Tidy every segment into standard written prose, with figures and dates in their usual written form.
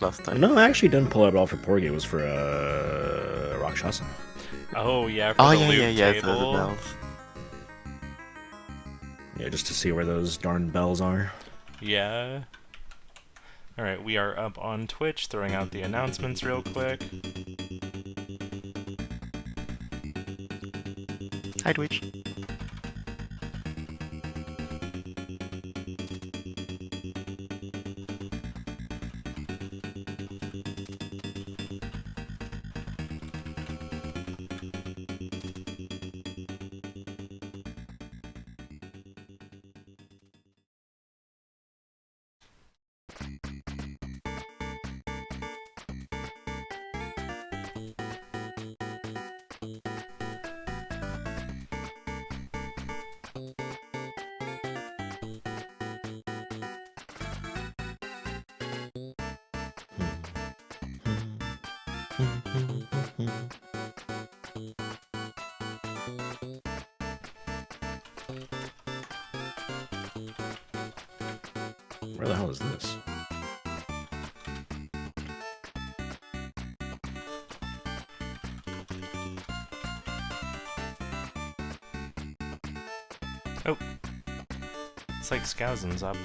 last time. No, I actually didn't pull it off for Porgy. It was for Rakshasa. Oh yeah, for Oh the yeah, loot the table. bells. Yeah, just to see where those darn bells are. Yeah. Alright, we are up on Twitch, throwing out the announcements real quick. Hi Twitch. Where the hell is this? Oh. It's like Skousen's up.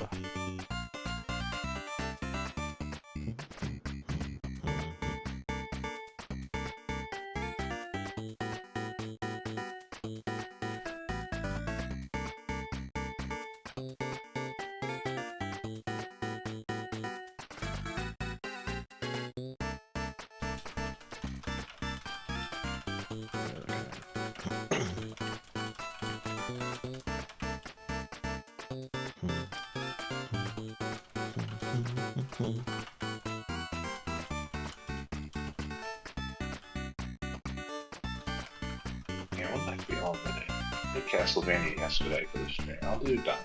Yeah, what might be all minute? I did Castlevania yesterday for the stream. I'll do Donkey.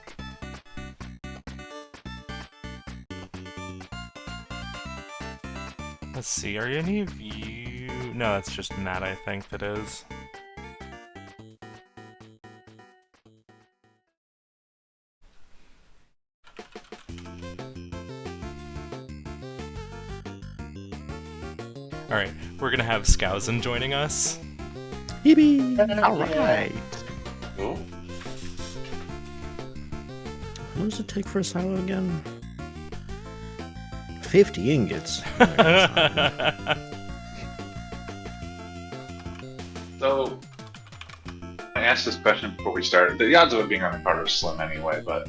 Let's see, are any of you... No, that's just Matt, I think, that is. Alright, we're gonna have Skousen joining us. Yippee! Alright. Cool. What does it take for a silo again? 50 ingots. So, I asked this question before we started. The odds of it being on the card are slim anyway, but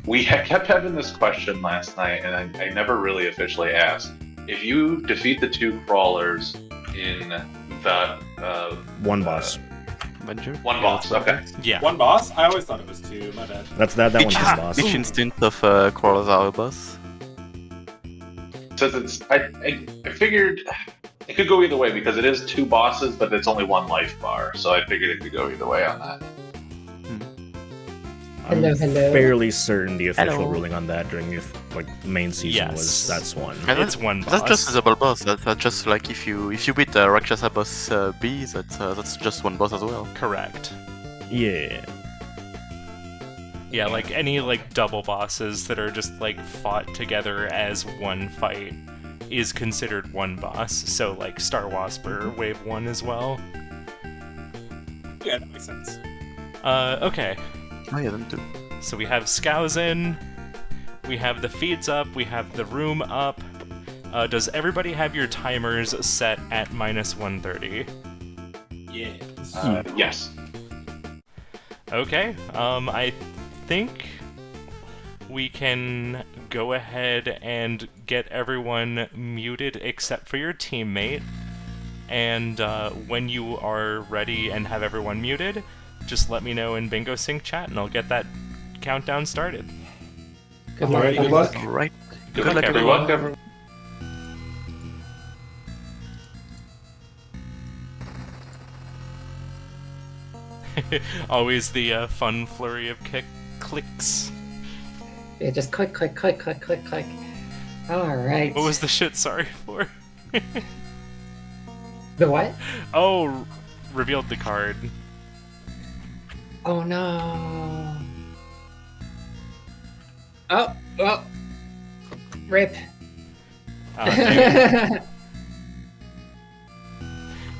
we kept having this question last night, and I never really officially asked. If you defeat the two crawlers in the One boss. Avenger? one boss, okay. Yeah. One boss? I always thought it was two, my bad. That one's his boss. Each instant of crawlers are a boss. So it's, I figured it could go either way because it is two bosses, but it's only one life bar. So I figured it could go either way on that. I'm Hello. fairly certain the official Hello. ruling on that during the main season Yes. was that's one. And It's one boss. That's just a double boss. That's just like if you beat Rakshasa boss B, that's just one boss as well. Correct. Yeah. Yeah, like any like double bosses that are just like fought together as one fight is considered one boss. So like Star Wasper Wave 1 as well. Yeah, that makes sense. Okay. Oh yeah, them too. So we have Skousen, we have the feeds up, we have the room up. Does everybody have your timers set at -130? Yeah. Yes. Okay, I think we can go ahead and get everyone muted except for your teammate. And when you are ready and have everyone muted, just let me know in Bingo Sync chat and I'll get that countdown started. Good luck. Alright, good luck. Alright. Good Good luck, luck, Good everyone. luck, everyone. Always the fun flurry of clicks. Yeah, just click, click, click, click, click, click. Alright. What was the shit sorry for? The what? Oh, revealed the card. Oh no. Oh, well. Rip. Dang it.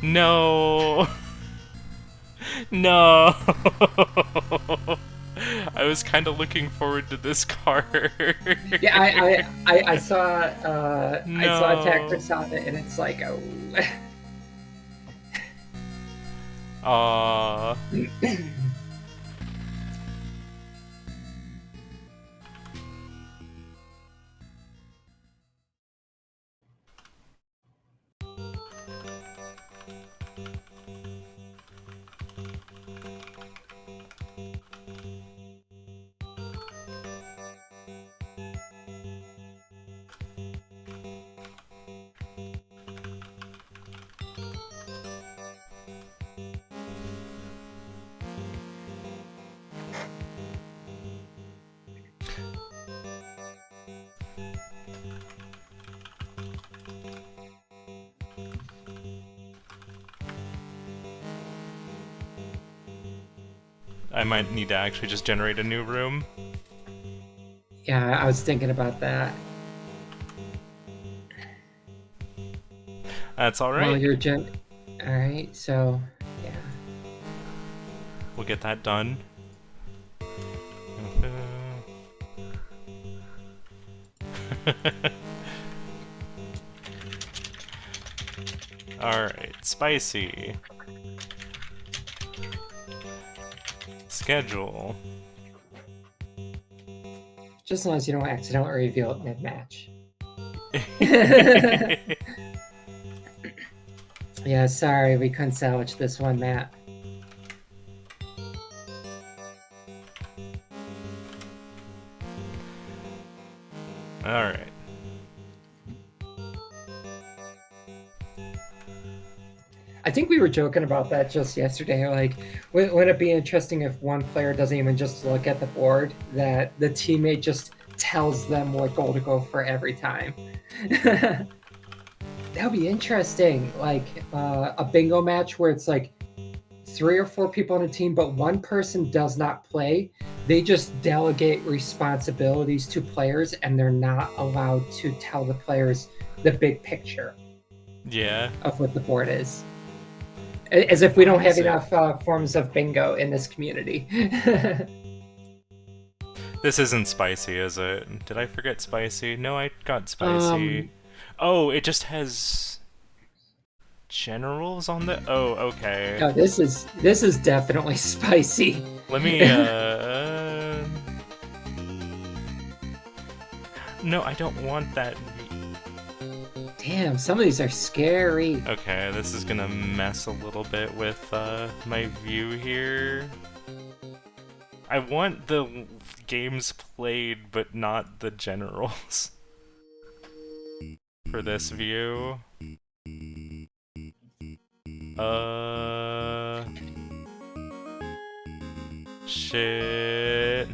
No. No. I was kind of looking forward to this card. Yeah, I saw I saw No. attackers on it, and it's like, oh. Aww. I might need to actually just generate a new room. Yeah, I was thinking about that. That's alright. Well, you're Alright, so, yeah. We'll get that done. Alright, spicy. Schedule. Just as long as you don't accidentally reveal it mid-match. Yeah, sorry, we couldn't salvage this one, Matt. Alright. I think we were joking about that just yesterday. Like, wouldn't it be interesting if one player doesn't even just look at the board, that the teammate just tells them what goal to go for every time? That would be interesting. Like a bingo match where it's like 3 or 4 people on a team, but one person does not play. They just delegate responsibilities to players, and they're not allowed to tell the players the big picture Yeah. of what the board is. As if we don't have Is it- enough forms of bingo in this community. This isn't spicy, is it? Did I forget spicy? No, I got spicy. Oh, it just has generals on the. Oh, okay. No, this is definitely spicy. Let me. No, I don't want that. Damn, some of these are scary. Okay, this is gonna mess a little bit with my view here. I want the games played, but not the generals. For this view. Shit.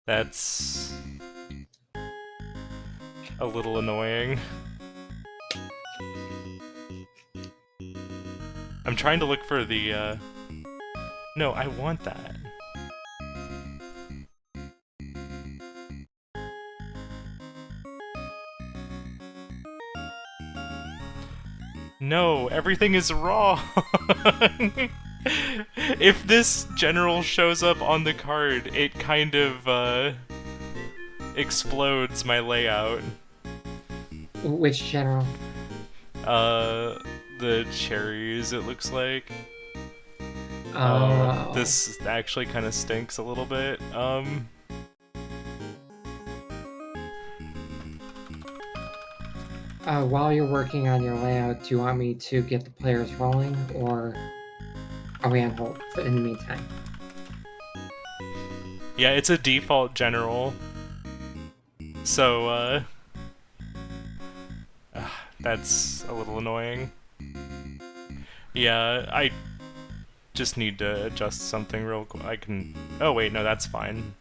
That's a little annoying. I'm trying to look for the, No, I want that. No, everything is wrong! If this general shows up on the card, it kind of, explodes my layout. Which general? The cherries, it looks like. Oh. This actually kind of stinks a little bit. While you're working on your layout, do you want me to get the players rolling, or are we on hold in the meantime? Yeah, it's a default general. So, that's a little annoying. Yeah, I just need to adjust something real quick. I can... Oh, wait, no, that's fine.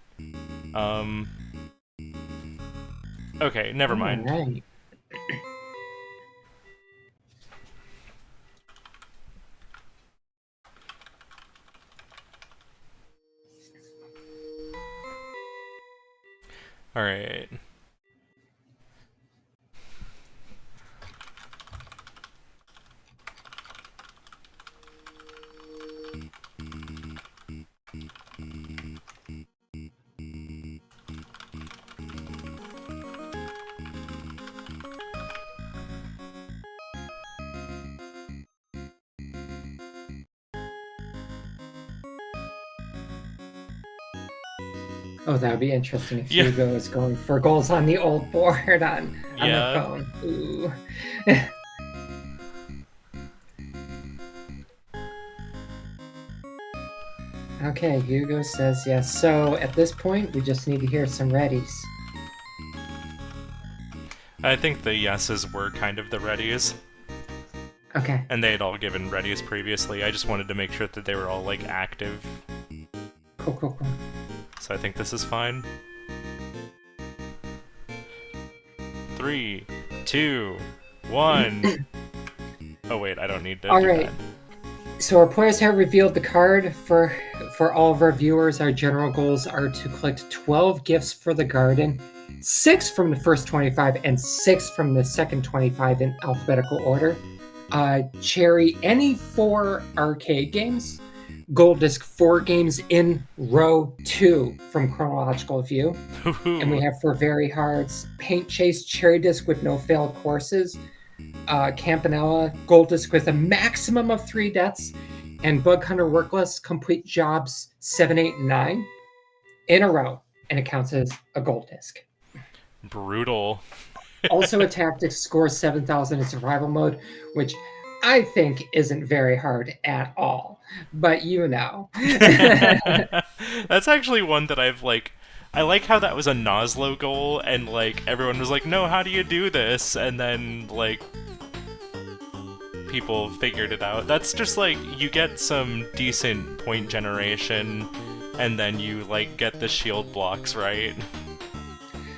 Okay, never mind. Alright. Alright. Oh, that would be interesting if Yeah. Hugo is going for goals on the old board on Yeah. the phone. Ooh. Okay, Hugo says yes. So at this point, we just need to hear some readies. I think the yeses were kind of the readies, Okay. and they had all given readies previously. I just wanted to make sure that they were all, like, active. Cool. So I think this is fine. 3, 2, 1. Oh wait, I don't need to All do right. that. So our players have revealed the card for all of our viewers. Our general goals are to collect 12 gifts for the garden, 6 from the first 25 and 6 from the second 25 in alphabetical order. Cherry any 4 arcade games. Gold disc 4 games in row 2 from chronological view. And we have for very hards, Paint Chase Cherry Disc with no failed courses, Campanella Gold Disc with a maximum of 3 deaths, and Bug Hunter Workless Complete Jobs 7, 8, and 9 in a row, and it counts as a gold disc. Brutal. Also, a Tactics scores 7,000 in survival mode, which I think isn't very hard at all. But you know. That's actually one that I've, like... I like how that was a Noslo goal, and, like, everyone was like, no, how do you do this? And then, like... people figured it out. That's just, like, you get some decent point generation, and then you, like, get the shield blocks right.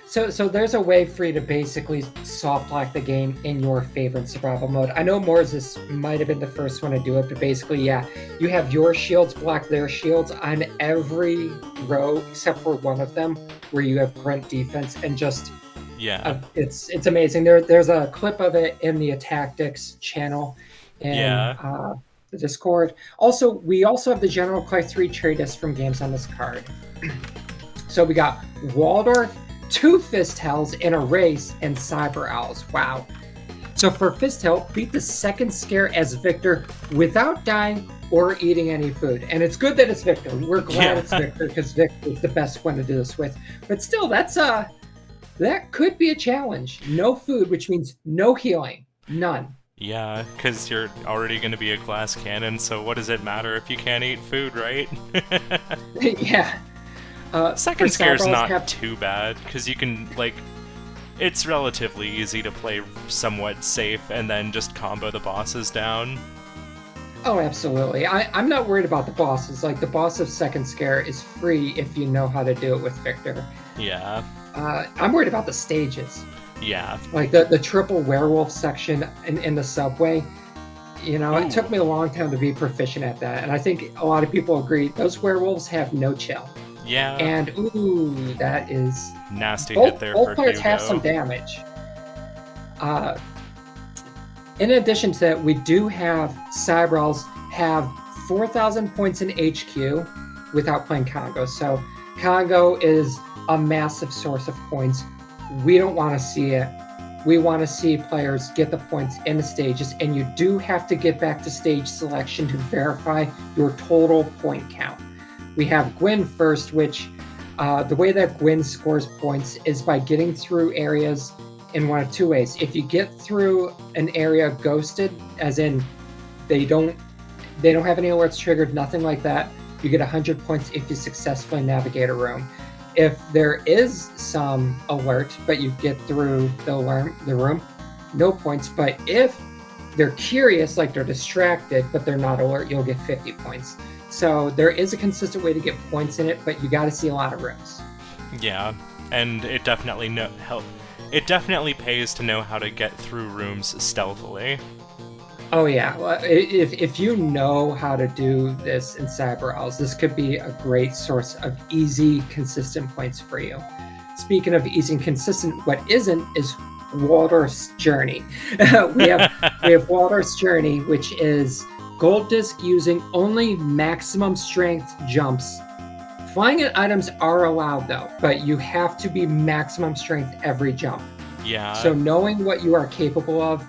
So there's a way for you to basically soft lock the game in your favorite survival mode. I know Morses might have been the first one to do it, but basically, yeah, you have your shields block their shields on every row except for one of them, where you have grunt defense, and just Yeah. it's amazing. There's a clip of it in the Tactics channel in the Discord. Also, we also have the general collect 3 cherry discs from games on this card. So we got Waldorf, 2 Fist Hells in a race, and Cyber Owls. Wow. So for Fist Hell, beat the second scare as Victor without dying or eating any food. And it's good that it's Victor. We're glad it's Victor, because Victor is the best one to do this with. But still, that could be a challenge. No food, which means no healing. None. Yeah, because you're already going to be a glass cannon, so what does it matter if you can't eat food, right? Yeah. Second scare's Cyber Owls not too bad, because you can, like, it's relatively easy to play somewhat safe and then just combo the bosses down. Oh, absolutely. I'm not worried about the bosses. Like, the boss of Second Scare is free if you know how to do it with Victor. Yeah. I'm worried about the stages. Yeah. Like, the triple werewolf section in the subway. You know, It took me a long time to be proficient at that. And I think a lot of people agree. Those werewolves have no chill. Yeah. And, ooh, that is... Nasty hit there for Both players Hugo. have some damage. In addition to that, we do have Cybrals have 4,000 points in HQ without playing Congo. So Congo is a massive source of points. We don't want to see it. We want to see players get the points in the stages, and you do have to get back to stage selection to verify your total point count. We have Gwyn first, which the way that Gwyn scores points is by getting through areas in one of 2 ways. If you get through an area ghosted, as in they don't have any alerts triggered, nothing like that, you get 100 points if you successfully navigate a room. If there is some alert, but you get through the room, no points. But if they're curious, like they're distracted, but they're not alert, you'll get 50 points. So there is a consistent way to get points in it, but you got to see a lot of rooms. Yeah, and it definitely It definitely pays to know how to get through rooms stealthily. Oh yeah, well, if you know how to do this in Cyber Owls, this could be a great source of easy, consistent points for you. Speaking of easy and consistent, what isn't is Waldorf's Journey. we have Waldorf's Journey, which is gold disc using only maximum strength jumps. Flying at items are allowed though, but you have to be maximum strength every jump. Yeah. So knowing what you are capable of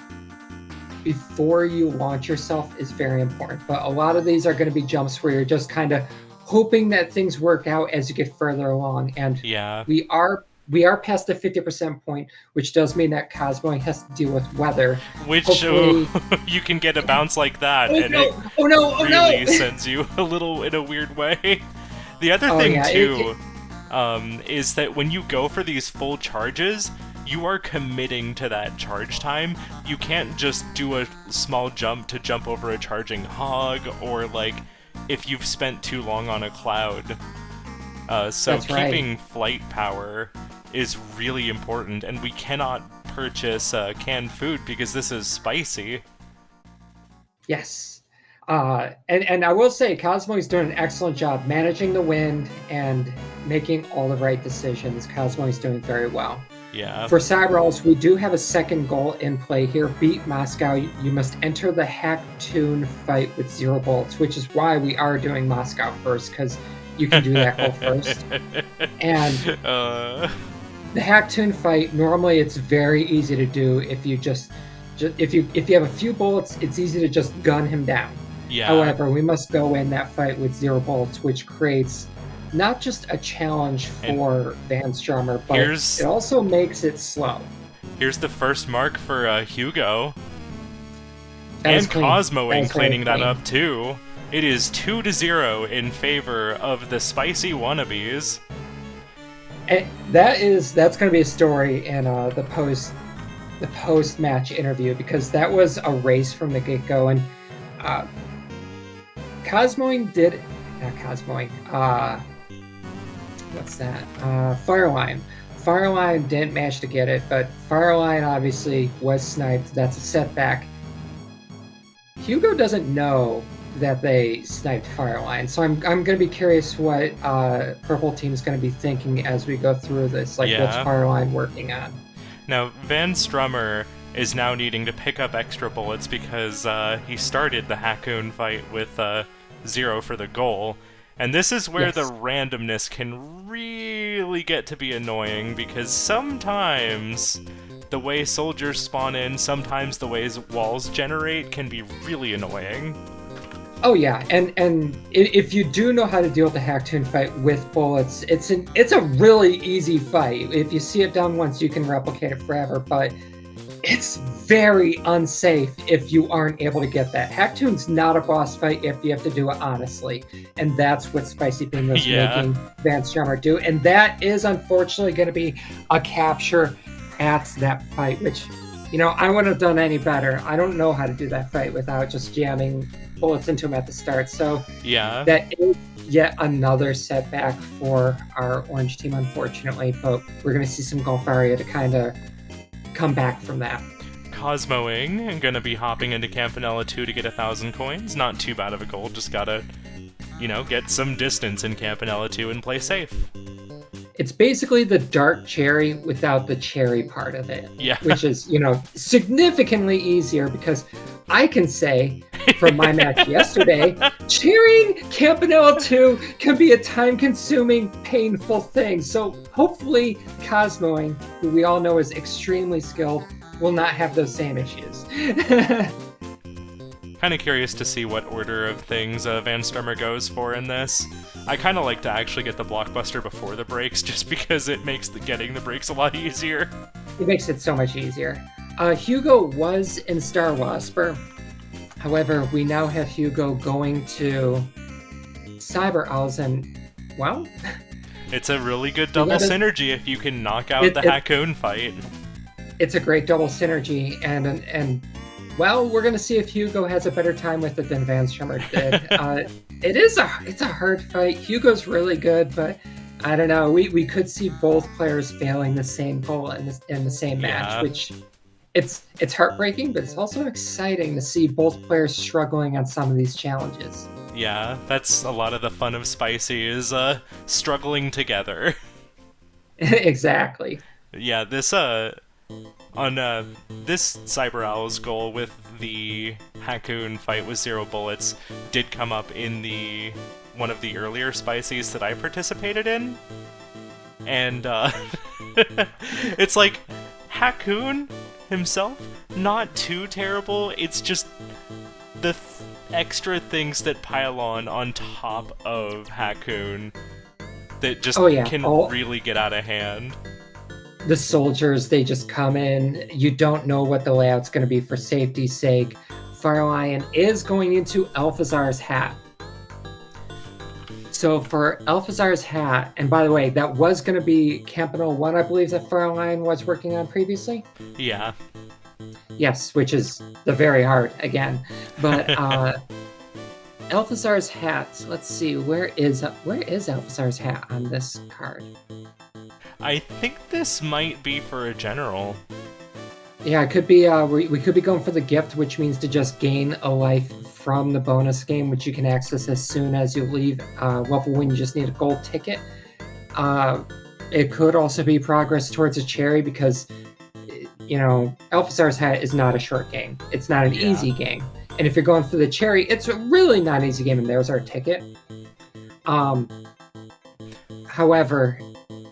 before you launch yourself is very important. But a lot of these are going to be jumps where you're just kind of hoping that things work out as you get further along. And Yeah. we are past the 50% point, which does mean that Cosmoing has to deal with weather. Which Hopefully- you can get a bounce like that, Oh and no! it Oh no! Oh really no! sends you a little in a weird way. The other Oh, thing yeah, too, is that when you go for these full charges, you are committing to that charge time. You can't just do a small jump to jump over a charging hog, or like if you've spent too long on a cloud. So That's right. keeping flight power is really important, and we cannot purchase canned food because this is spicy. Yes. And I will say, Cosmo's doing an excellent job managing the wind and making all the right decisions. Cosmo's doing very well. Yeah. For Cyberals, we do have a second goal in play here. Beat Moscow. You must enter the Hack Toon fight with 0 bullets, which is why we are doing Moscow first, because you can do that goal first. And the Hack Toon fight, normally it's very easy to do if you if you have a few bullets, it's easy to just gun him down. Yeah. However, we must go in that fight with 0 bullets, which creates not just a challenge for Vanstrummer, but it also makes it slow. Here's the first mark for Hugo. That And is clean. Cosmoing cleaning that clean. up too. It is 2-0 in favor of the spicy wannabes. And that's going to be a story in the post match interview, because that was a race from the get go, and Cosmoing did not Cosmoing. What's that? Firelion. Firelion didn't manage to get it, but Firelion obviously was sniped. That's a setback. Hugo doesn't know that they sniped Firelion, so I'm going to be curious what Purple Team's going to be thinking as we go through this. Like, what's Firelion working on? Now, Vanstrummer is now needing to pick up extra bullets because he started the Hakoon fight with 0 for the goal. And this is where the randomness can really get to be annoying, because sometimes the way soldiers spawn in, sometimes the ways walls generate can be really annoying. Oh yeah, and if you do know how to deal with the Hacktoon fight with bullets, it's a really easy fight. If you see it done once, you can replicate it forever, but it's very unsafe if you aren't able to get that. Hacktoon's not a boss fight if you have to do it honestly, and that's what Spicy Beam is making Vanstrummer do, and that is unfortunately going to be a capture at that fight, which, you know, I wouldn't have done any better. I don't know how to do that fight without just jamming bullets into him at the start, so that is yet another setback for our orange team, unfortunately, but we're going to see some Golfaria to kind of come back from that. Cosmoing gonna be hopping into Campanella 2 to get 1,000 coins. Not too bad of a goal, just gotta, you know, get some distance in Campanella 2 and play safe. It's basically the dark cherry without the cherry part of it. Yeah. Which is, you know, significantly easier, because I can say from my match yesterday, cheering Campanella 2 can be a time-consuming, painful thing. So hopefully Cosmoing, who we all know is extremely skilled, will not have those same issues. Kind of curious to see what order of things Vanstrummer goes for in this. I kind of like to actually get the blockbuster before the breaks, just because it makes getting the breaks a lot easier. It makes it so much easier. Hugo was in Star Wasper. However, we now have Hugo going to Cyber Owls, and, well... It's a really good double synergy if you can knock out the Hakoon fight. It's a great double synergy, and well, we're going to see if Hugo has a better time with it than Vanstrummer did. It's a hard fight. Hugo's really good, but I don't know. We could see both players failing the same goal in the same match, which it's heartbreaking, but it's also exciting to see both players struggling on some of these challenges. Yeah, that's a lot of the fun of Spicy, is struggling together. Exactly. Yeah, this on this Cyber Owl's goal with the Hakoon fight with 0 bullets did come up in one of the earlier Spicies that I participated in, and it's like Hakoon himself, not too terrible. It's just extra things that pile on top of Hakoon that just can really get out of hand. The soldiers, they just come in. You don't know what the layout's going to be for safety's sake. Firelion is going into Alphazar's hat. So for Alphazar's hat, and by the way, that was going to be Campanile 1, I believe, that Firelion was working on previously. Yeah. Yes, which is the very hard again. But Alphazar's hat, let's see, where is Alphazar's hat on this card? I think this might be for a general. Yeah, it could be. We could be going for the gift, which means to just gain a life from the bonus game, which you can access as soon as you leave level 1. You just need a gold ticket. It could also be progress towards a cherry because, Alphazar's hat is not a short game. It's not an easy game. And if you're going for the cherry, it's really not an easy game, and there's our ticket. However,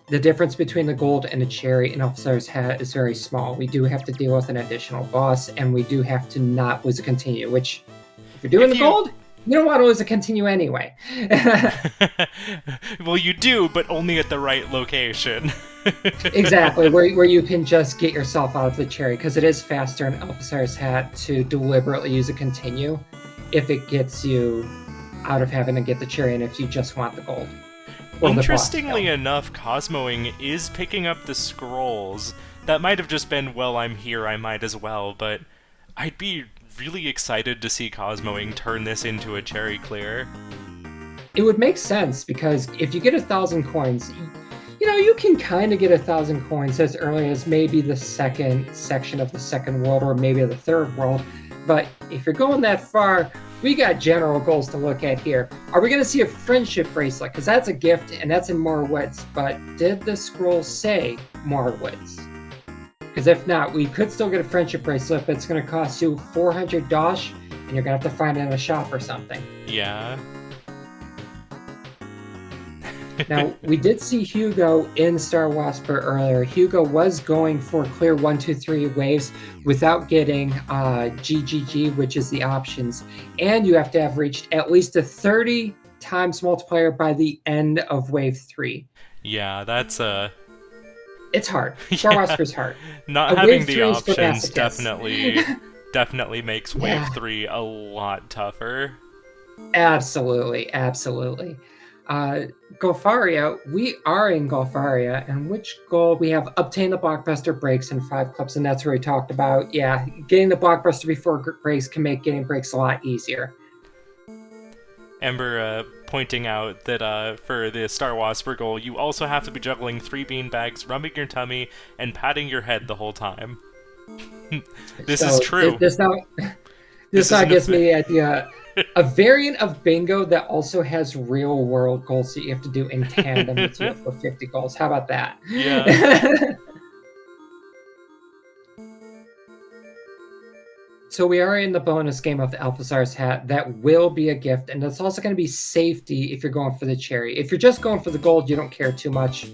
the difference between the gold and the cherry in Alphazar's hat is very small. We do have to deal with an additional boss, and we do have to not lose a continue, which, if you're doing the gold, you don't want to lose a continue anyway. Well, you do, but only at the right location. Exactly, where you can just get yourself out of the cherry, because it is faster in Alphazar's hat to deliberately use a continue if it gets you out of having to get the cherry and if you just want the gold. Interestingly enough, Cosmoing is picking up the scrolls. That might have just been, well, I'm here, I might as well, but I'd be really excited to see Cosmoing turn this into a cherry clear. It would make sense, because if you get 1,000 coins, you can kind of get 1,000 coins as early as maybe the second section of the second world or maybe the third world. But if you're going that far, we got general goals to look at here. Are we going to see a friendship bracelet? Because that's a gift and that's in Morwoods. But did the scroll say Morwoods? Because if not, we could still get a friendship bracelet, but it's going to cost you 400 dosh, and you're going to have to find it in a shop or something. Yeah. Now, we did see Hugo in Star Wasper earlier. Hugo was going for clear 1, 2, 3 waves without getting GGG, which is the options. And you have to have reached at least a 30 times multiplier by the end of wave 3. Yeah, that's It's hard. Star Wasper's hard. Not having the options definitely makes wave 3 a lot tougher. Absolutely. Golfaria, we are in Golfaria, and which goal we have? Obtain the blockbuster breaks in 5 clubs, and that's where we talked about, getting the blockbuster before breaks can make getting breaks a lot easier. Ember pointing out that for the Star Wasper goal, you also have to be juggling 3 beanbags, rubbing your tummy, and patting your head the whole time. This is true. This now gives me the idea. A variant of bingo that also has real world goals that you have to do in tandem with you for 50 goals. How about that? Yeah. So we are in the bonus game of Alphazar's hat. That will be a gift, and that's also going to be safety if you're going for the cherry. If you're just going for the gold, you don't care too much.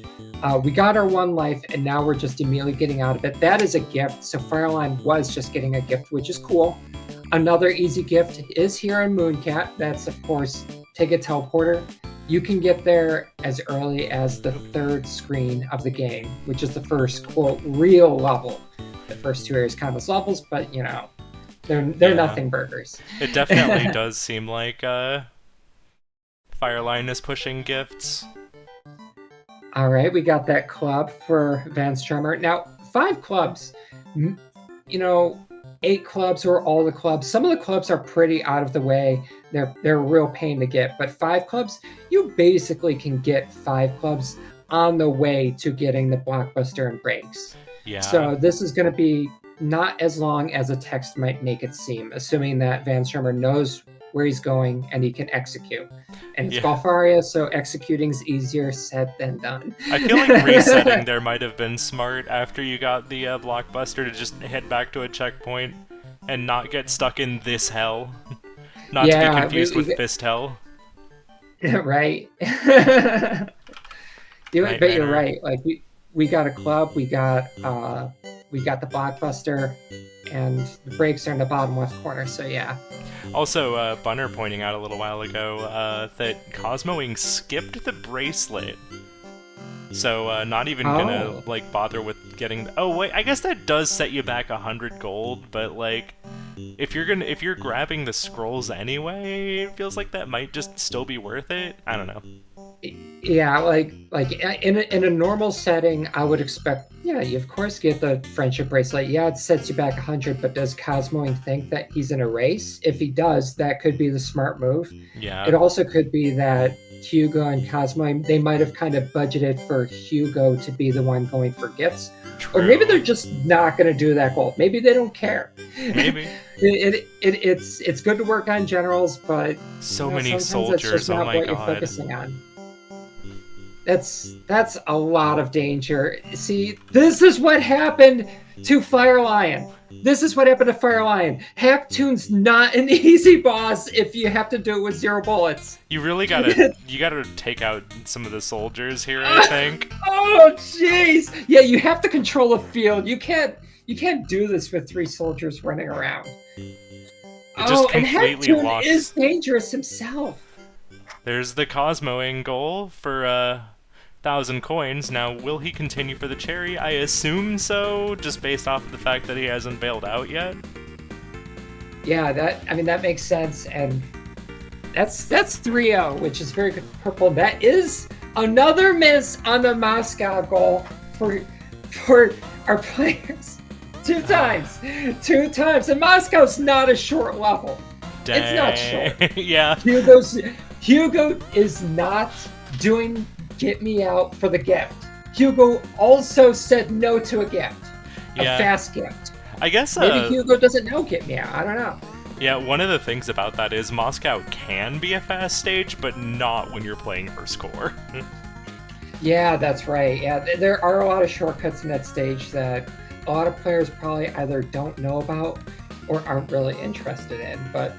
We got our 1 life, and now we're just immediately getting out of it. That is a gift, so Firelion was just getting a gift, which is cool. Another easy gift is here in Mooncat. That's, of course, take a teleporter. You can get there as early as the 3rd screen of the game, which is the first, quote, real level. The first 2 areas count as levels, but, they're nothing burgers. It definitely does seem like Firelion is pushing gifts. All right, we got that club for Vanstrummer. Now, 5 clubs, 8 clubs or all the clubs. Some of the clubs are pretty out of the way. They're a real pain to get. But 5 clubs, you basically can get 5 clubs on the way to getting the blockbuster and breaks. Yeah. So this is going to be not as long as a text might make it seem, assuming that Vanstrummer knows where he's going and he can execute. And it's Golfaria, so executing's easier said than done. I feel like resetting there might have been smart after you got the blockbuster to just head back to a checkpoint and not get stuck in this hell. Not to be confused with fist hell. Right. But you're right. Like we got a club, we got the blockbuster, and the breaks are in the bottom left corner. So yeah. Also, Bunner pointing out a little while ago that Cosmoing skipped the bracelet. So, not even gonna, like, bother with getting... Oh, wait, I guess that does set you back 100 gold, but, like, if you're grabbing the scrolls anyway, it feels like that might just still be worth it. I don't know. Yeah, like in a normal setting, I would expect, yeah, you of course get the friendship bracelet. Yeah, it sets you back 100, but does Cosmoing think that he's in a race? If he does, that could be the smart move. Yeah. It also could be that Hugo and Cosmoing, they might have kind of budgeted for Hugo to be the one going for gifts. True. Or maybe they're just not going to do that goal. Maybe they don't care. Maybe. It's good to work on generals, but so you know, many sometimes soldiers. that's just not Oh my what god. you're focusing on. That's a lot of danger. See, this is what happened to Firelion. This is what happened to Firelion. Hacktoon's not an easy boss if you have to do it with 0 bullets. You really gotta take out some of the soldiers here, I think. Oh jeez. Yeah, you have to control a field. You can't do this with 3 soldiers running around. It just completely and Hacktoon locks. is dangerous himself. There's the Cosmoing goal for 1,000 coins. Now, will he continue for the cherry? I assume so, just based off of the fact that he hasn't bailed out yet. Yeah, that makes sense, and that's 3-0, which is very good for purple. That is another miss on the Moscow goal for our players. 2 times, and Moscow's not a short level. Dang. It's not short. Yeah. Hugo is not doing get me out for the gift. Hugo also said no to a gift, a fast gift. I guess maybe Hugo doesn't know get me out. I don't know. Yeah, one of the things about that is Moscow can be a fast stage, but not when you're playing for score. Yeah, that's right. Yeah, there are a lot of shortcuts in that stage that a lot of players probably either don't know about or aren't really interested in, but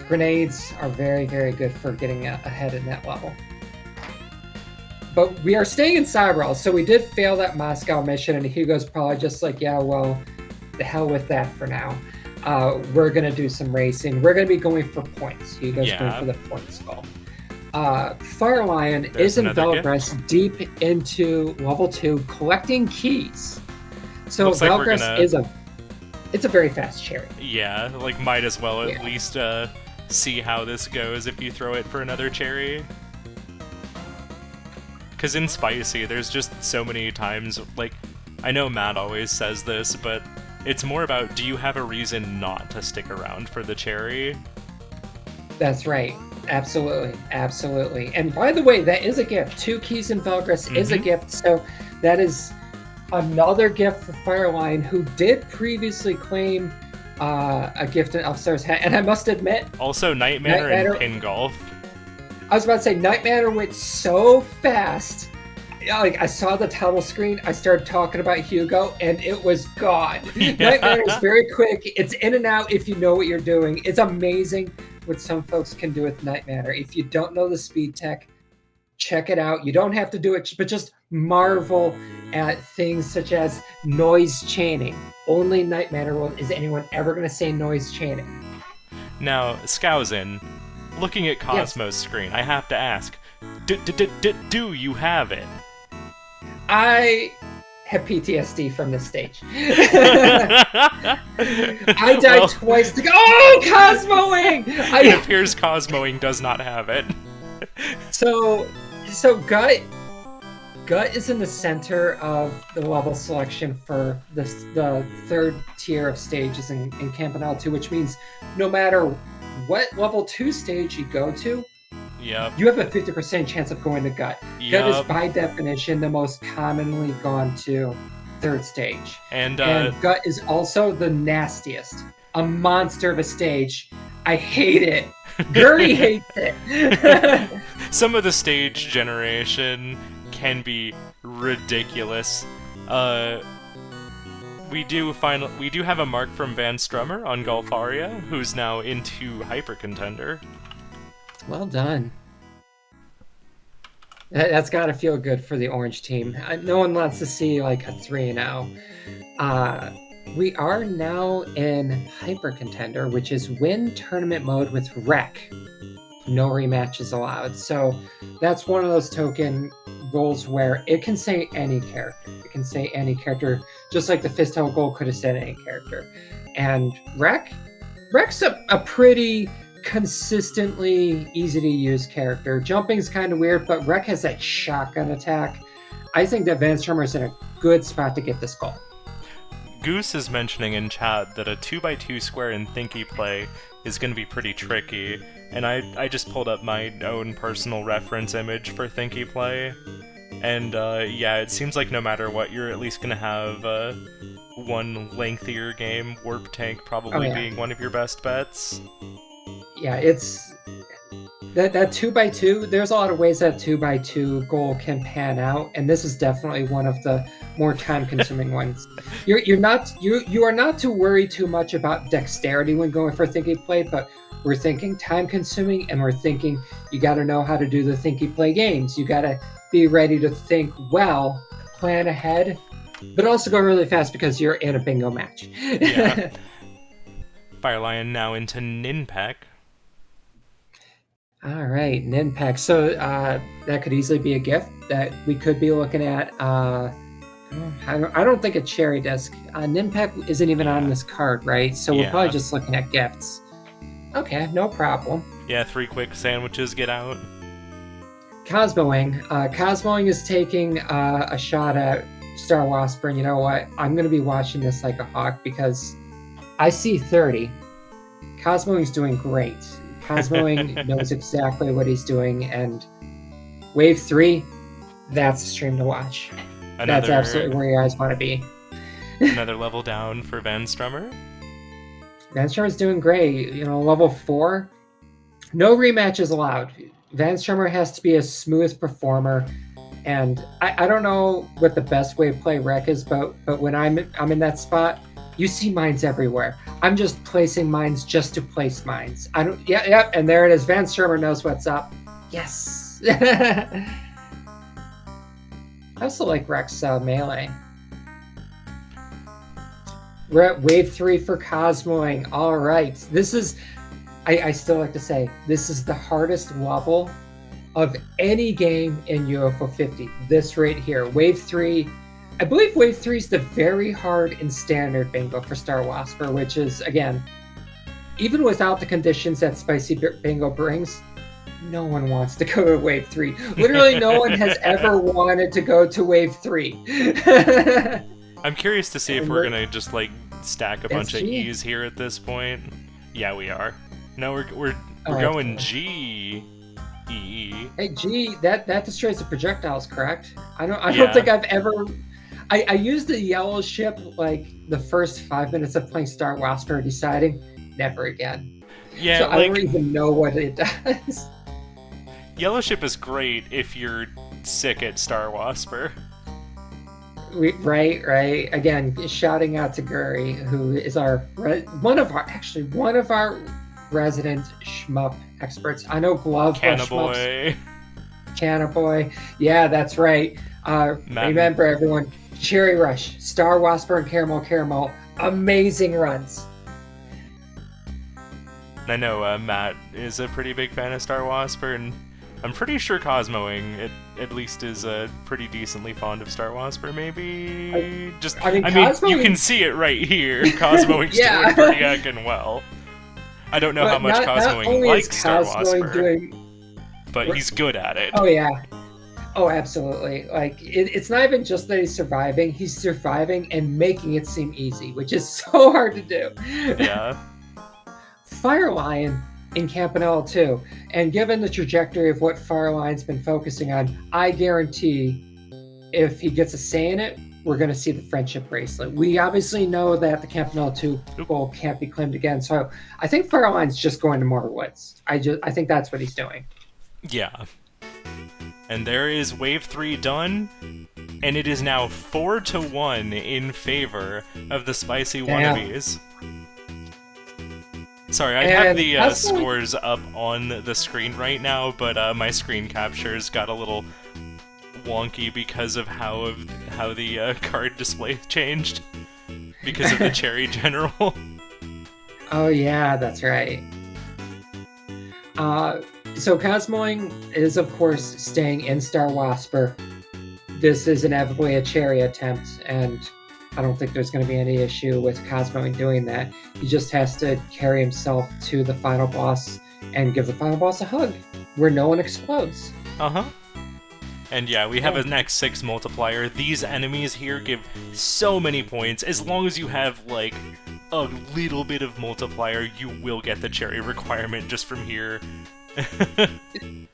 grenades are very, very good for getting ahead in that level. But we are staying in Cybral, so we did fail that Moscow mission, and Hugo's probably just like, yeah, well, the hell with that for now. We're going to do some racing. We're going to be going for points. Hugo's going for the points goal. Firelion is in Velgress deep into level 2, collecting keys. So Velgress is it's a very fast cherry. Yeah, like might as well at least see how this goes if you throw it for another cherry. Because in Spicy, there's just so many times, like, I know Matt always says this, but it's more about, do you have a reason not to stick around for the cherry? That's right. Absolutely. Absolutely. And by the way, that is a gift. 2 keys in Velgress is a gift, so that is another gift for Firelion, who did previously claim a gift in Elfstar's hat, and I must admit... Also, Night Manor and Pin Golf. I was about to say, Night Manor went so fast. Like, I saw the title screen, I started talking about Hugo, and it was gone. Yeah. Night Manor is very quick. It's in and out if you know what you're doing. It's amazing what some folks can do with Night Manor. If you don't know the speed tech, check it out. You don't have to do it, but just marvel at things such as noise chaining. Only Night Manor is anyone ever going to say noise chaining. Now, Skousin, looking at Cosmo's screen, I have to ask, do you have it? I have PTSD from this stage. I died twice to go. Oh, Cosmoing! It appears Cosmoing does not have it. So Gut is in the center of the level selection for the 3rd tier of stages in Campanile 2, which means no matter what level 2 stage you go to, you have a 50% chance of going to Gut. Gut is by definition the most commonly gone to 3rd stage. And Gut is also the nastiest. A monster of a stage. I hate it. Guri hates it. Some of the stage generation can be ridiculous. We do have a mark from Vanstrummer on Golfaria, who's now into Hyper Contender. Well done. That's gotta feel good for the orange team. No one wants to see like a 3-0. We are now in Hyper Contender, which is win tournament mode with Rec. No rematches allowed. So that's one of those token goals where it can say any character. It can say any character, just like the Fistile goal could have said any character. And Rec's a pretty consistently easy to use character. Jumping's kind of weird, but Rec has that shotgun attack. I think that Vanstrummer is in a good spot to get this goal. Goose is mentioning in chat that a 2x2 square in Thinky Play is going to be pretty tricky, and I just pulled up my own personal reference image for Thinky Play, and yeah, it seems like no matter what, you're at least going to have one lengthier game, Warp Tank probably being one of your best bets. Yeah, it's... That 2x2, there's a lot of ways that 2x2 goal can pan out, and this is definitely one of the more time-consuming ones. You are not to worry too much about dexterity when going for Thinky Play, but we're thinking time-consuming, and we're thinking you got to know how to do the Thinky Play games. You got to be ready to think well, plan ahead, but also go really fast because you're in a bingo match. Yeah. Firelion now into Ninpak. All right, Ninpak. So that could easily be a gift that we could be looking at. I don't think a cherry disc. Ninpak isn't even on this card, right? So we're probably just looking at gifts. Okay, no problem. Yeah, 3 quick sandwiches get out. Cosmoing. Cosmoing is taking a shot at Star Wasper, and you know what? I'm going to be watching this like a hawk because I see 30. Cosmoing's doing great. Cosmoing knows exactly what he's doing, and Wave 3, that's a stream to watch. That's absolutely where your eyes want to be. Another level down for Vanstrummer. Vanstrummer's doing great. Level 4, no rematches allowed. Vanstrummer has to be a smooth performer, and I don't know what the best way to play Rec is, but when I'm in that spot, you see mines everywhere. I'm just placing mines just to place mines. Yep, and there it is. Vanstrummer knows what's up. Yes. I also like Rec's melee. We're at Wave 3 for Cosmoing. All right. This is, I still like to say, this is the hardest level of any game in UFO 50. This right here. Wave 3. I believe Wave 3 is the very hard and standard bingo for Star Wasper, which is, again, even without the conditions that Spicy Bingo brings, no one wants to go to Wave 3. Literally no one has ever wanted to go to Wave 3. I'm curious to see if we're going to just, stack a bunch of E's here at this point. Yeah, we are. No, we're going G, E. Hey, G, that destroys the projectiles, correct? I don't think I've ever... I used the yellow ship the first 5 minutes of playing Star Wasper, deciding never again. Yeah, so I don't even know what it does. Yellow ship is great if you're sick at Star Wasper. Right. Again, shouting out to Guri, who is one of our resident shmup experts. I know Glove Cannaboy. Cannaboy. Yeah, that's right. Remember, everyone. Cherry Rush, Star Wasper, and Caramel, amazing runs. I know Matt is a pretty big fan of Star Wasper, and I'm pretty sure Cosmoing at least is pretty decently fond of Star Wasper. Maybe you can see it right here. Cosmoing's doing pretty heckin' well. I don't know how much Cosmoing likes Star Wasper, but he's good at it. Oh yeah. Oh, absolutely. It's not even just that he's surviving and making it seem easy, which is so hard to do. Yeah. Firelion in Campanella too. And given the trajectory of what Firelion's been focusing on, I guarantee if he gets a say in it, we're going to see the friendship bracelet. We obviously know that the Campanella 2 goal can't be claimed again, so I think Firelion's just going to more woods. I think that's what he's doing. Yeah. And there is Wave 3 done, and it is now 4-1 in favor of the Spicy Wannabes. Sorry, I have the scores up on the screen right now, but my screen captures got a little wonky because of how the card display changed. because of the cherry general. Oh yeah, that's right. So Cosmoing is of course staying in Star Wasper. This is inevitably a cherry attempt, and I don't think there's going to be any issue with Cosmoing doing that. He just has to carry himself to the final boss and give the final boss a hug, where no one explodes. Uh-huh. And yeah, we have an X6 multiplier. These enemies here give so many points. As long as you have, like, a little bit of multiplier, you will get the cherry requirement just from here.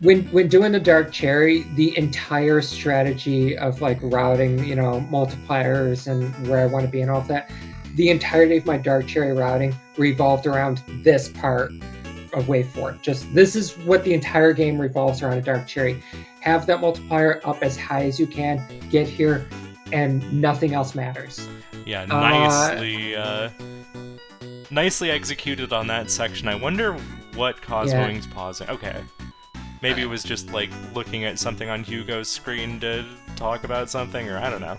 When doing the Dark Cherry, the entire strategy of, like, routing, multipliers and where I want to be and all of that, the entirety of my Dark Cherry routing revolved around this part of Wave 4. Just, this is what the entire game revolves around, a Dark Cherry. Have that multiplier up as high as you can, get here, and nothing else matters. Yeah, nicely executed on that section. I wonder what Cosmoing's pausing. Okay. Maybe it was just, like, looking at something on Hugo's screen to talk about something, or I don't know.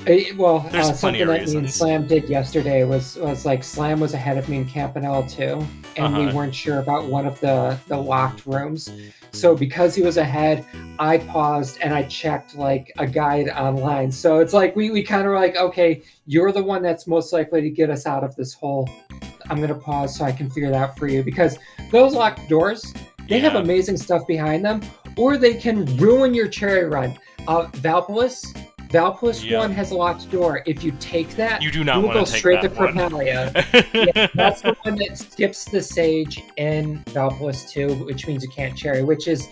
There's plenty of something that me and reasons. Slam did yesterday was like, Slam was ahead of me in Campanelle too, and we weren't sure about one of the locked rooms. So because he was ahead, I paused and I checked, like, a guide online. So it's like we kind of were like, okay, you're the one that's most likely to get us out of this hole. I'm gonna pause so I can figure that out for you, because those locked doors, they have amazing stuff behind them, or they can ruin your cherry run. Valpolis 1 has a locked door. If you take that, you do not will want go to take straight that to one. Propelia. Yeah, that's the one that skips the sage in Valpolis 2, which means you can't cherry, which is...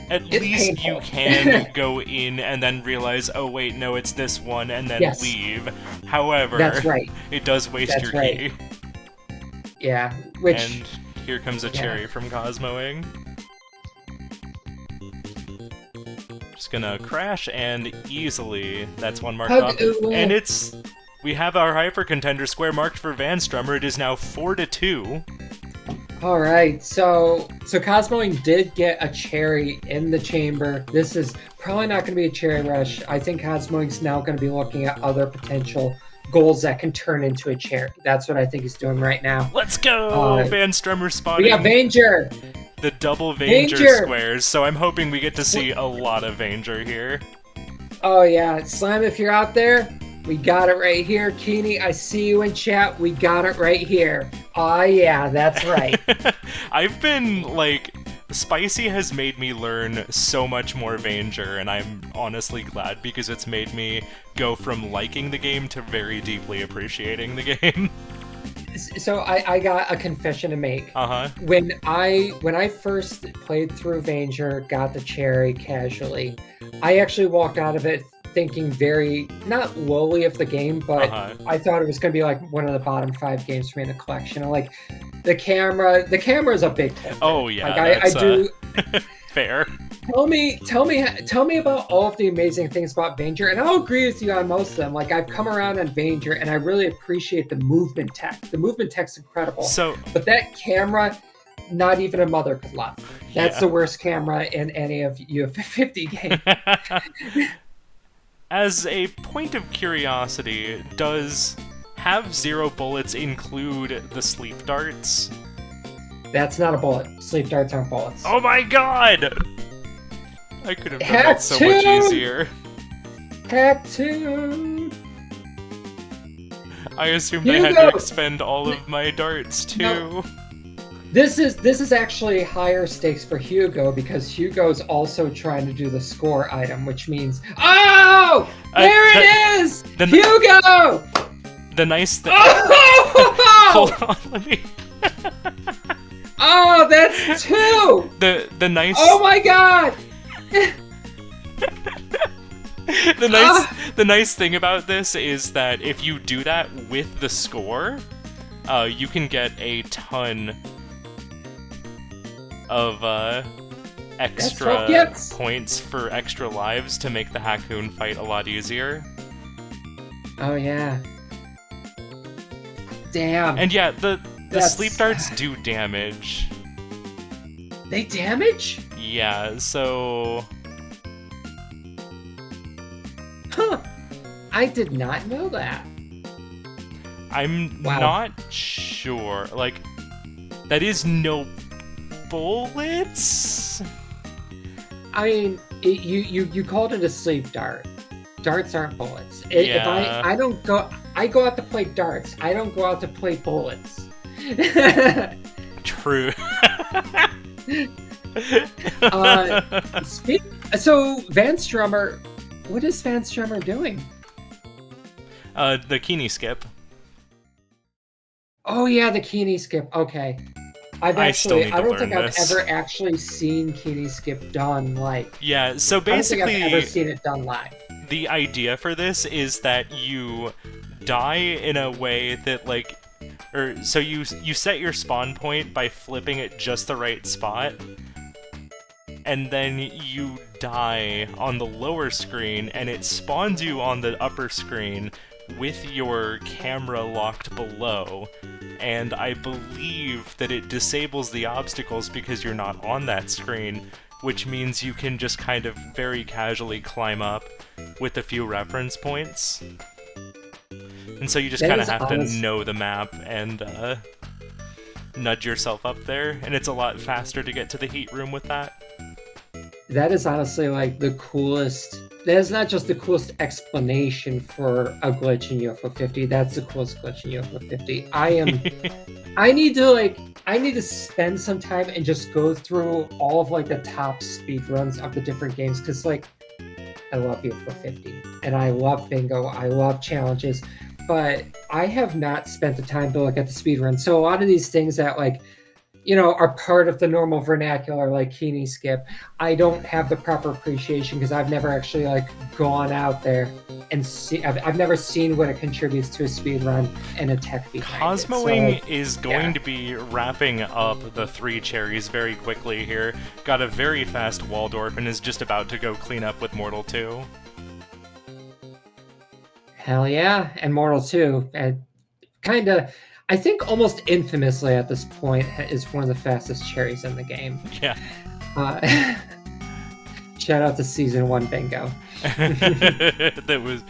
At It's least painful. you can go in and then realize, oh wait, no, it's this one, and then leave. However, That's right. it does waste your key. Yeah, which... And here comes a cherry from Cosmoing. Just gonna crash, and easily, that's one marked off. And we have our Hyper Contender square marked for Vanstrummer. It is now 4-2. All right, so Cosmoing did get a cherry in the chamber. This is probably not going to be a cherry rush. I think Cosmoing's now going to be looking at other potential goals that can turn into a cherry. That's what I think he's doing right now. Let's go! Vanstrummer spotting. We got Vanger! The double Vanger squares, so I'm hoping we get to see a lot of Vanger here. Oh yeah, Slam, if you're out there, we got it right here. Keeney, I see you in chat. We got it right here. Oh yeah, that's right. I've been, like, Spicy has made me learn so much more Vanger, and I'm honestly glad, because it's made me go from liking the game to very deeply appreciating the game. So I got a confession to make. Uh-huh. When I first played through Vanger, got the cherry casually, I actually walked out of it thinking very, not lowly of the game, but I thought it was going to be like one of the bottom 5 games for me in the collection. And, like, the camera is a big hit. Oh yeah, like, I do. Fair. Tell me about all of the amazing things about Vanger, and I'll agree with you on most of them. Like, I've come around on Vanger, and I really appreciate the movement tech. The movement tech's incredible. But that camera, not even a mother could love. That's the worst camera in any of UFO 50 games. As a point of curiosity, does have 0 bullets include the sleep darts? That's not a bullet. Sleep darts aren't bullets. Oh my god! I could have done that so much easier. Hack 2! I assumed I had to expend all of my darts too. No. This is actually higher stakes for Hugo, because Hugo's also trying to do the score item, which means... Oh! There it is! Hugo! The nice thing... Oh! Hold on, let me... Oh, that's 2! The nice... Oh my god! The nice thing about this is that if you do that with the score, you can get a ton of extra points for extra lives to make the Hakoon fight a lot easier. Oh yeah. Damn. And yeah, the sleep darts do damage. They damage? Yeah, so... Huh. I did not know that. I'm Wow. not sure. Like, that is no bullets? I mean, you called it a sleep dart. Darts aren't bullets. If Yeah. I don't go, I go out to play darts. I don't go out to play bullets. True. So Vanstrummer, what is Vanstrummer doing? The Keeney skip. Oh yeah, the Keeney skip. Okay, I still need to don't learn think this. I've ever actually seen Keeney skip done like. Yeah, so I don't basically, think I've ever seen it done live. the idea for this is that you die in a way that, like, so you set your spawn point by flipping it just the right spot, and then you die on the lower screen, and it spawns you on the upper screen with your camera locked below, and I believe that it disables the obstacles because you're not on that screen, which means you can just kind of very casually climb up with a few reference points. And so you just That kind of is have to honest- know the map and nudge yourself up there, and it's a lot faster to get to the heat room with that. That is honestly like the coolest. That is not just the coolest explanation for a glitch in UFO 50. That's the coolest glitch in UFO 50. I need to spend some time and just go through all of like the top speed runs of the different games because like I love UFO 50 and I love bingo. I love challenges, but I have not spent the time to look at the speed runs. So a lot of these things that like, you know, are part of the normal vernacular, like Keeney skip, I don't have the proper appreciation because I've never actually like gone out there and see. I've never seen what it contributes to a speed run and a tech behind it. Cosmoing So, is going to be wrapping up the 3 cherries very quickly here. Got a very fast Waldorf and is just about to go clean up with Mortal 2. hell yeah, and Mortal 2, and kind of. I think almost infamously at this point is one of the fastest cherries in the game. Yeah. Shout out to Season 1 Bingo. That was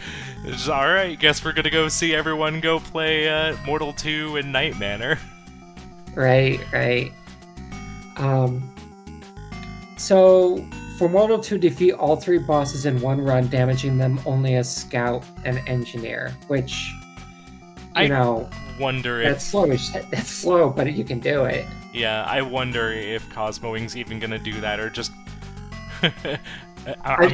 alright, guess we're gonna go see everyone go play Mortal 2 and Night Manor. Right. So for Mortal 2, defeat all 3 bosses in one run, damaging them only as Scout and Engineer, which, you know, Wonder that's if... That's slow, but you can do it. Yeah, I wonder if Cosmoing's even gonna do that, or just... I'm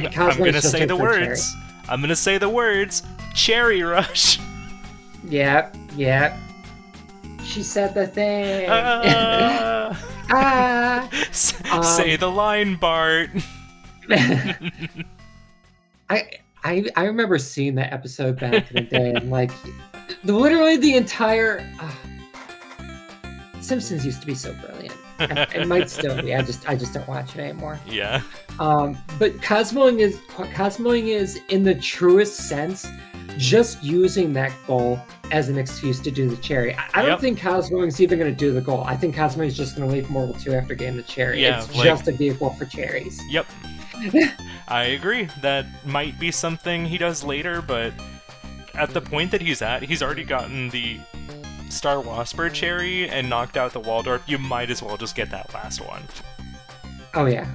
Cosmoing's gonna just say in the for words. I'm gonna say the words. Cherry Rush. Yep. She said the thing. Say the line, Bart. I remember seeing that episode back in the day, and like, literally the entire Simpsons used to be so brilliant. It might still be. I just don't watch it anymore. Yeah. But Cosmoing is in the truest sense just using that goal as an excuse to do the cherry. I don't think Cosmoing's even going to do the goal. I think Cosmoing's just going to leave Mortal 2 after getting the cherry. Yeah, it's just a vehicle for cherries. Yep. I agree. That might be something he does later, but at the point that he's at, he's already gotten the Star Wasper cherry and knocked out the Waldorf. You might as well just get that last one. Oh yeah.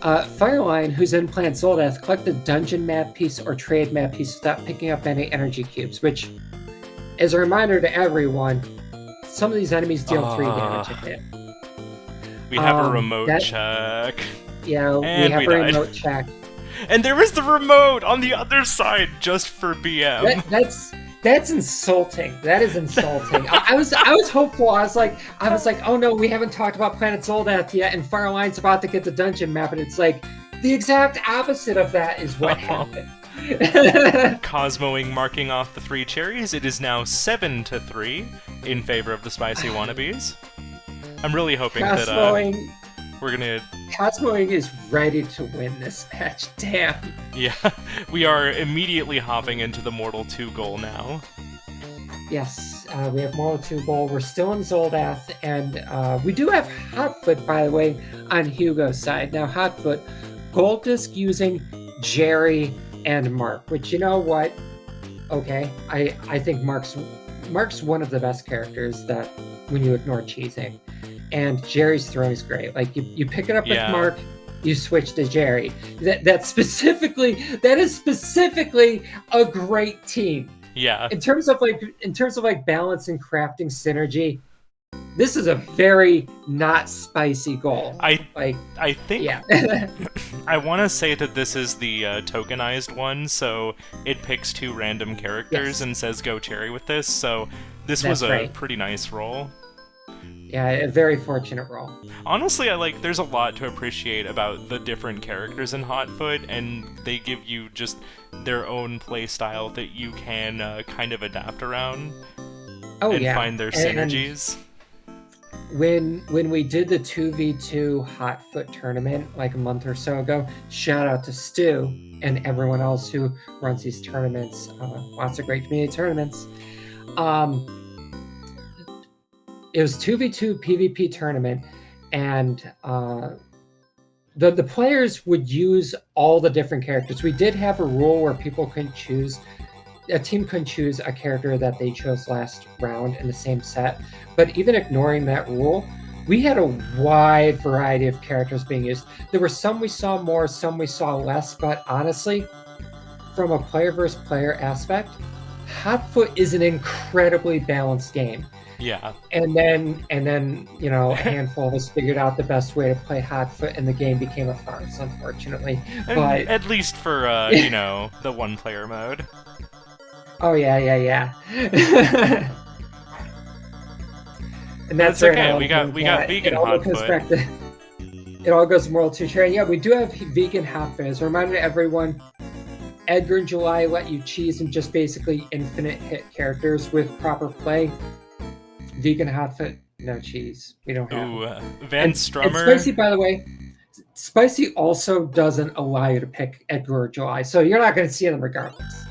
Firelion, who's in Plant Zoldath, collect the dungeon map piece or trade map piece without picking up any energy cubes, which, as a reminder to everyone, some of these enemies deal 3 damage a hit. We have a remote check. Yeah, And we have we a died. remote check. And there was the remote on the other side just for BM. That's insulting. That is insulting. I was hopeful. I was like, oh no, we haven't talked about Planet Zoldath yet, and Firelion's about to get the dungeon map, and it's like the exact opposite of that is what happened. Cosmoing marking off the 3 cherries. It is now 7-3 in favor of the spicy wannabes. I'm really hoping that we're gonna... Cosmoing is ready to win this match. Damn. Yeah, we are immediately hopping into the Mortal 2 goal now. Yes, we have Mortal 2 goal. We're still in Zoldath, and we do have Hotfoot, by the way, on Hugo's side. Now, Hotfoot, gold disc using Jerry and Mark, which, you know what? okay. I think Mark's one of the best characters that when you ignore cheesing, and Jerry's throwing is great. Like you pick it up with Yeah. Mark, you switch to Jerry. That is specifically a great team. Yeah. In terms of like balance and crafting synergy, this is a very not spicy goal. I think yeah. I want to say that this is the tokenized one, so it picks 2 random characters Yes. and says go Cherry with this, so this That's was a right. pretty nice roll. Yeah, a very fortunate roll. Honestly, there's a lot to appreciate about the different characters in Hotfoot, and they give you just their own playstyle that you can kind of adapt around and find their synergies. When we did the 2v2 Hotfoot tournament like a month or so ago, shout out to Stu and everyone else who runs these tournaments. Lots of great community tournaments. It was 2v2 PvP tournament, and the players would use all the different characters. We did have a rule where a team couldn't choose a character that they chose last round in the same set. But even ignoring that rule, we had a wide variety of characters being used. There were some we saw more, some we saw less, but honestly, from a player versus player aspect, Hotfoot is an incredibly balanced game. Yeah. And then a handful of us figured out the best way to play Hotfoot, and the game became a farce, unfortunately. But at least for the 1-player mode. oh yeah. And that's okay. where We got vegan Hotfoot. It all goes more to sharing. Yeah, we do have vegan Hotfoot. As a reminder to everyone, Edgar and July let you cheese and just basically infinite hit characters with proper play. Vegan Hotfoot, no cheese. We don't have. Ooh, Vanstrummer. And Spicy, by the way, Spicy also doesn't allow you to pick Edgar or July, so you're not going to see them regardless.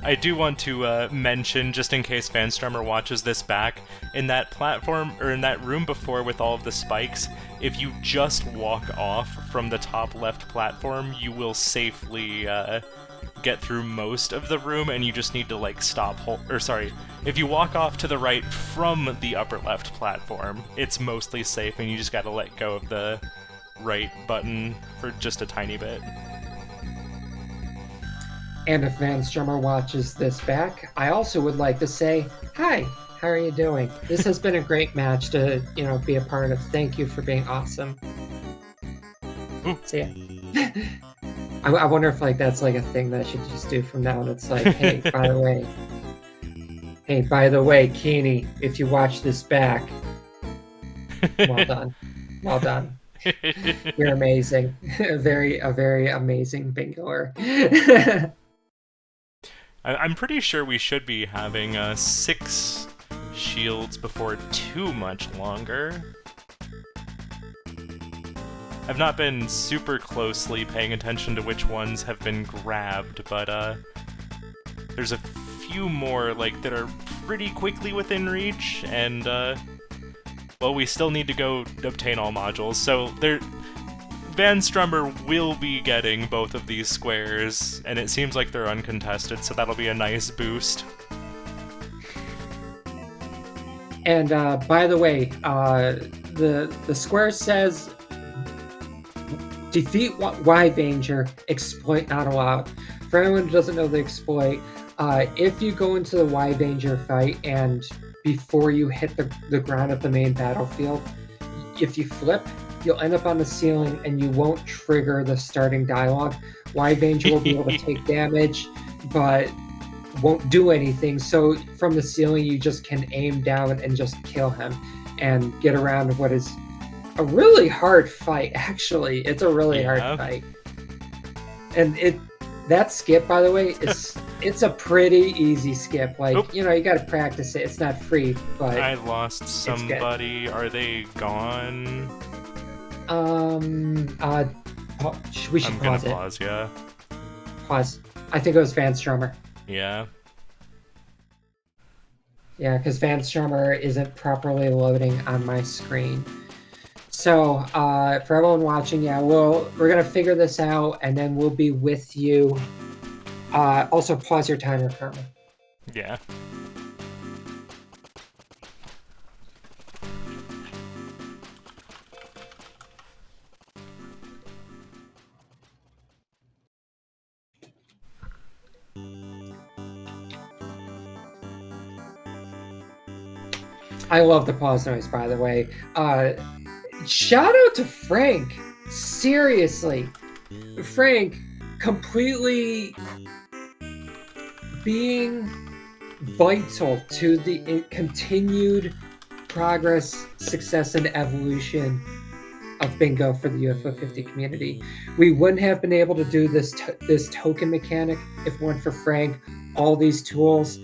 I do want to mention, just in case Vanstrummer watches this back, in that platform, or in that room before with all of the spikes, if you just walk off from the top left platform, you will safely get through most of the room, and you just need to stop, if you walk off to the right from the upper left platform, it's mostly safe, and you just gotta let go of the right button for just a tiny bit. And if Vanstrummer watches this back, I also would like to say, hi, how are you doing? This has been a great match to, be a part of. Thank you for being awesome. Ooh. So yeah. I wonder if that's a thing that I should just do from now on. It's like, hey, by the way, Keeney, if you watch this back, well done. Well done. You're amazing. A very amazing bingoer. I'm pretty sure we should be having 6 shields before too much longer. I've not been super closely paying attention to which ones have been grabbed, but there's a few more that are pretty quickly within reach, and we still need to go obtain all modules. So Vanstrummer will be getting both of these squares, and it seems like they're uncontested, so that'll be a nice boost. And by the way, the square says defeat Y-Vanger, exploit not allowed. For anyone who doesn't know the exploit, if you go into the Y-Vanger fight and before you hit the ground of the main battlefield, if you flip, you'll end up on the ceiling and you won't trigger the starting dialogue. Y-Vanger will be able to take damage, but won't do anything. So from the ceiling, you just can aim down and just kill him and get around what is a really hard fight. Actually, it's a really hard fight. And that skip, by the way, it's a pretty easy skip. You got to practice it. It's not free, but I lost somebody. Are they gone? We should I'm pause gonna pause, yeah. Pause. I think it was Vanstrummer. Yeah. Yeah, because Vanstrummer isn't properly loading on my screen. So, for everyone watching, we're gonna figure this out, and then we'll be with you. Also, pause your timer, Carmen. Yeah. I love the pause noise, by the way. Shout out to Frank. Seriously, Frank, completely being vital to the continued progress, success, and evolution of bingo for the UFO 50 community. We wouldn't have been able to do this token mechanic if it weren't for Frank. All these tools.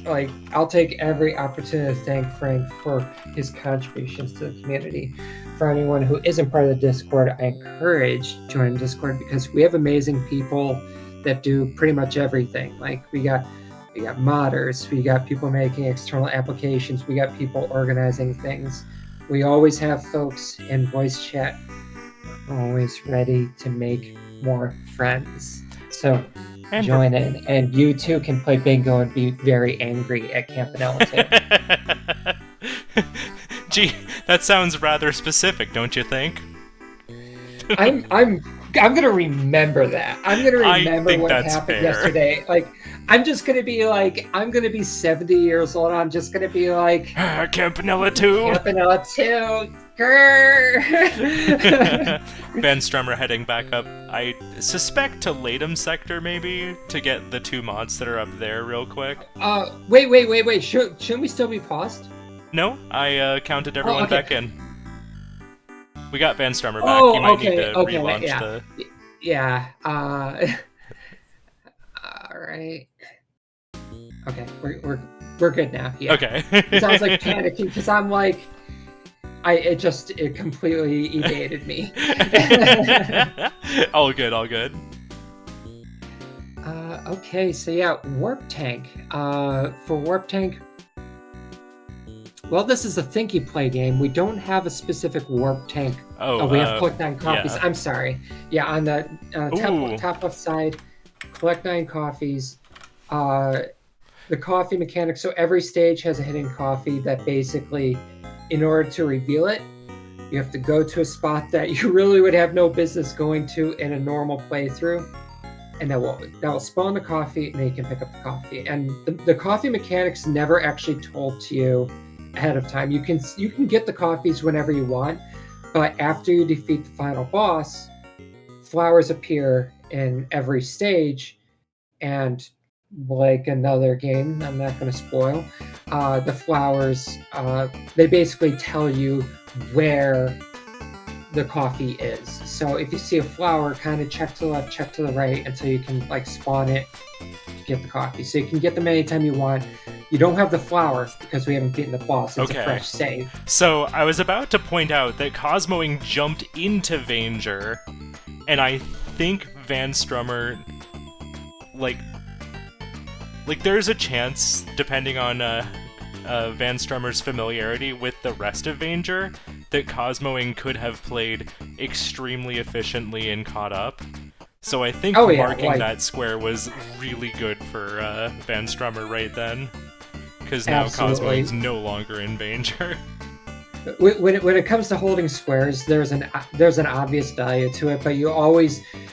Like, I'll take every opportunity to thank Frank for his contributions to the community. For anyone who isn't part of the Discord, I encourage joining Discord because we have amazing people that do pretty much everything. Like, we got modders, we got people making external applications, we got people organizing things. We always have folks in voice chat, always ready to make more friends. So And join in, and you too can play bingo and be very angry at Campanella too. Gee, that sounds rather specific, don't you think? I'm gonna remember that. I'm gonna I remember think what that's happened fair. yesterday. Like, I'm just gonna be like, I'm gonna be 70 years old. I'm just gonna be like, Campanella 2! Campanella 2. Grrr. Vanstrummer heading back up, I suspect to Latham sector, maybe, to get the 2 mods that are up there real quick. Wait. Shouldn't we still be paused? No, I counted everyone okay. back in. We got Vanstrummer back. You might need to relaunch yeah. the... Yeah. Alright. Okay, we're good now. Yeah. Okay. It sounds like panicking because I'm like, it completely evaded me. All good, all good. Okay, so yeah, Warp Tank. For Warp Tank, well, this is a think you play game. We don't have a specific Warp Tank. Oh, we have collect 9 coffees. yeah. I'm sorry. Yeah, on the top left side, collect 9 coffees. The coffee mechanic. So every stage has a hidden coffee that basically, in order to reveal it, you have to go to a spot that you really would have no business going to in a normal playthrough, and that will spawn the coffee, and then you can pick up the coffee. And the coffee mechanic's never actually told to you ahead of time. You can get the coffees whenever you want, but after you defeat the final boss, flowers appear in every stage, and like another game, I'm not going to spoil, the flowers, they basically tell you where the coffee is. So if you see a flower, kind of check to the left, check to the right until you can like spawn it to get the coffee. So you can get them anytime you want. You don't have the flower because we haven't beaten the boss. It's a fresh save. So I was about to point out that Cosmoing jumped into Vanger, and I think Vanstrummer, like there's a chance, depending on Vanstrummer's familiarity with the rest of Vanger, that Cosmoing could have played extremely efficiently and caught up. So I think marking that square was really good for Vanstrummer right then, because now Cosmoing's no longer in Vanger. When it comes to holding squares, there's an obvious value to it, but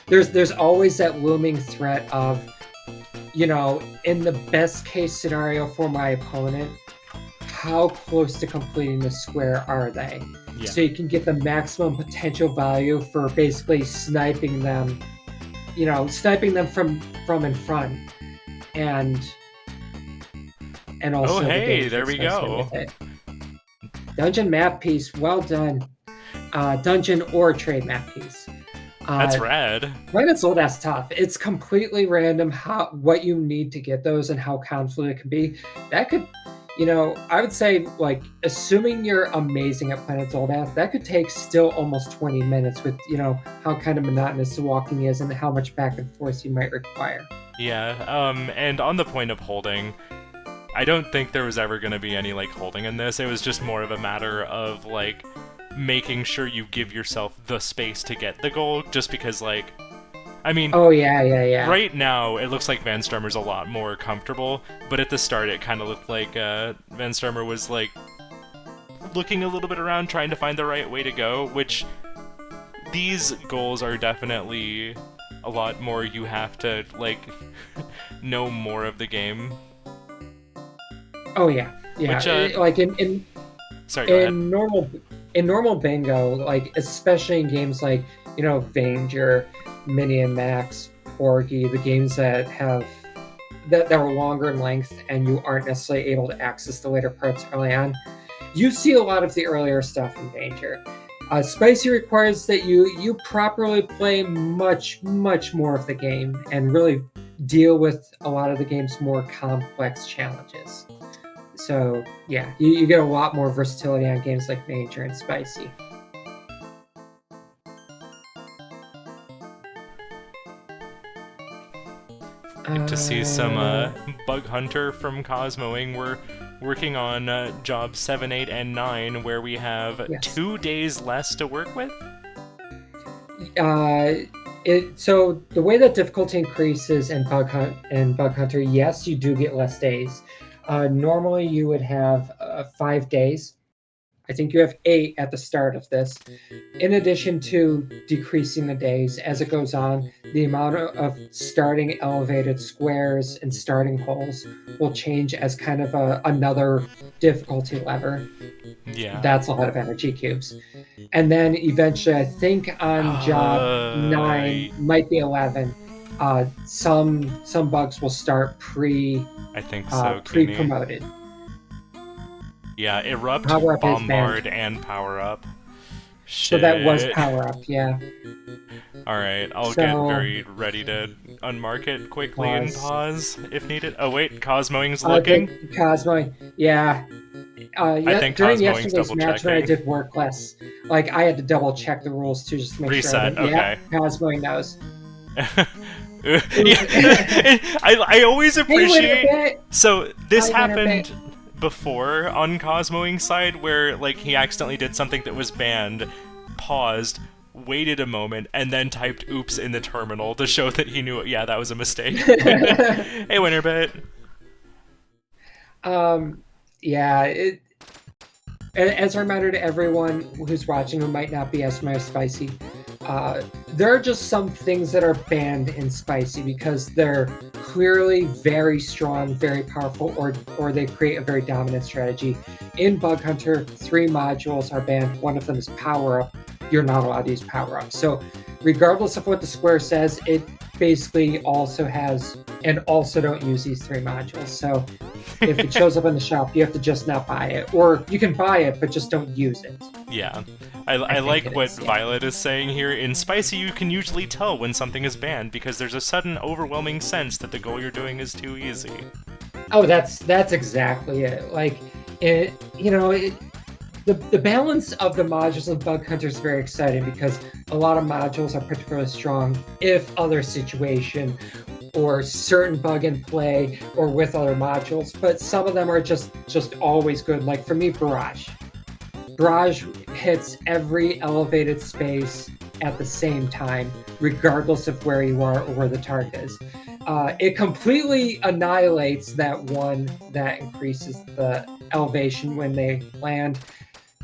there's always that looming threat of, you know, in the best case scenario for my opponent, how close to completing the square are they? Yeah. So you can get the maximum potential value for basically sniping them from in front, and also. Oh hey, there we go. Dungeon map piece, well done. Dungeon or trade map piece. That's rad. When it's old, that's tough. It's completely random what you need to get those and how confident it can be. That could, I would say, like, assuming you're amazing at Planet's Old Ass, that could take still almost 20 minutes with, how kind of monotonous the walking is and how much back and forth you might require. Yeah, and on the point of holding, I don't think there was ever going to be any, holding in this. It was just more of a matter of, making sure you give yourself the space to get the goal, just because, I I mean, Oh yeah. right now it looks like Vanstrummer's a lot more comfortable, but at the start it kind of looked like Vanstrummer was like looking a little bit around, trying to find the right way to go, which these goals are definitely a lot more you have to, like, know more of the game. Oh yeah. Which, Like in Sorry, go ahead. in normal bingo, like especially in games like Vanger, Mini and Max, Porgy, the games that are longer in length and you aren't necessarily able to access the later parts early on, you see a lot of the earlier stuff in Danger. Spicy requires that you properly play much more of the game and really deal with a lot of the game's more complex challenges. So yeah, you get a lot more versatility on games like Danger and Spicy. To see some Bug Hunter from Cosmoing. We're working on job 7, 8, and 9, where we have Yes. 2 days less to work with. So the way that difficulty increases in Bug Hunter, yes, you do get less days. Normally you would have 5 days. I think you have 8 at the start of this. In addition to decreasing the days as it goes on, the amount of starting elevated squares and starting holes will change as kind of another difficulty lever. Yeah. That's a lot of energy cubes. And then eventually, I think on job 9, might be 11, some bugs will start I think so, Kenny. pre-promoted. Yeah, Erupt, Power Up is Bombard, banned. and Power Up. So that was Power Up, yeah. Alright, I'll get very ready to unmark it quickly and pause if needed. Oh wait, Cosmoing's looking? Cosmoing, yeah. I think during Cosmoing's yesterday's match when I double-checking. did work less, like I had to double check the rules too, just to make Reset, sure that, okay. Cosmoing knows. Yeah, I always Hey, appreciate... Winterbit! So, this Hi, happened before on Cosmoing's side, where like he accidentally did something that was banned, paused, waited a moment, and then typed oops in the terminal to show that he knew, yeah, that was a mistake. Hey, Winterbit. Yeah, as a reminder to everyone who's watching who might not be as familiar with Spicy, there are just some things that are banned in Spicy because they're clearly very strong, very powerful, or they create a very dominant strategy. In Bug Hunter, 3 modules are banned. One of them is Power Up. You're not allowed to use Power Up. So regardless of what the square says, it basically also has, and also don't use these 3 modules. So if it shows up in the shop, you have to just not buy it. Or you can buy it, but just don't use it. Yeah. I like what is, yeah. Violet is saying here. In Spicy, you can usually tell when something is banned because there's a sudden, overwhelming sense that the goal you're doing is too easy. Oh, that's exactly it. Like, the balance of the modules of Bug Hunter is very exciting because a lot of modules are particularly strong if other situation or certain bug in play or with other modules, but some of them are just always good. Like for me, Barrage. Barrage hits every elevated space at the same time, regardless of where you are or where the target is. It completely annihilates that one that increases the elevation when they land.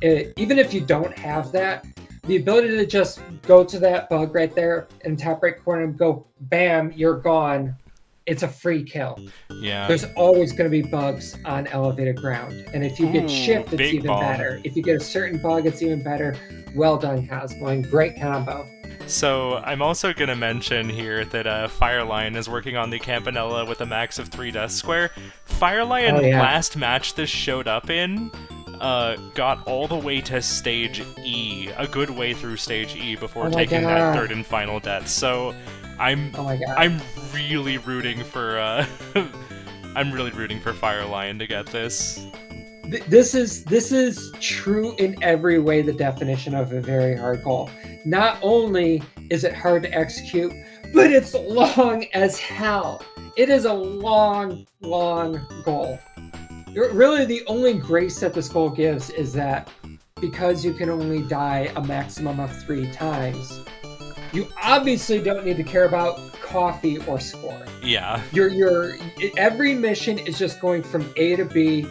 Even if you don't have that, the ability to just go to that bug right there in the top right corner and go, bam, you're gone. It's a free kill. Yeah. There's always going to be bugs on elevated ground. And if you get shift, it's big even bomb. Better. If you get a certain bug, it's even better. Well done, Cosmoing. Great combo. So, I'm also going to mention here that Firelion is working on the Campanella with a max of 3 death square. Firelion, last match this showed up in, got all the way to stage E, a good way through stage E before taking that 3rd and final death. So, I'm really rooting for Firelion to get this. This is true in every way the definition of a very hard goal. Not only is it hard to execute, but it's long as hell. It is a long goal. Really, the only grace that this goal gives is that because you can only die a maximum of 3 times, You obviously don't need to care about coffee or score. Yeah. Every mission is just going from A to B.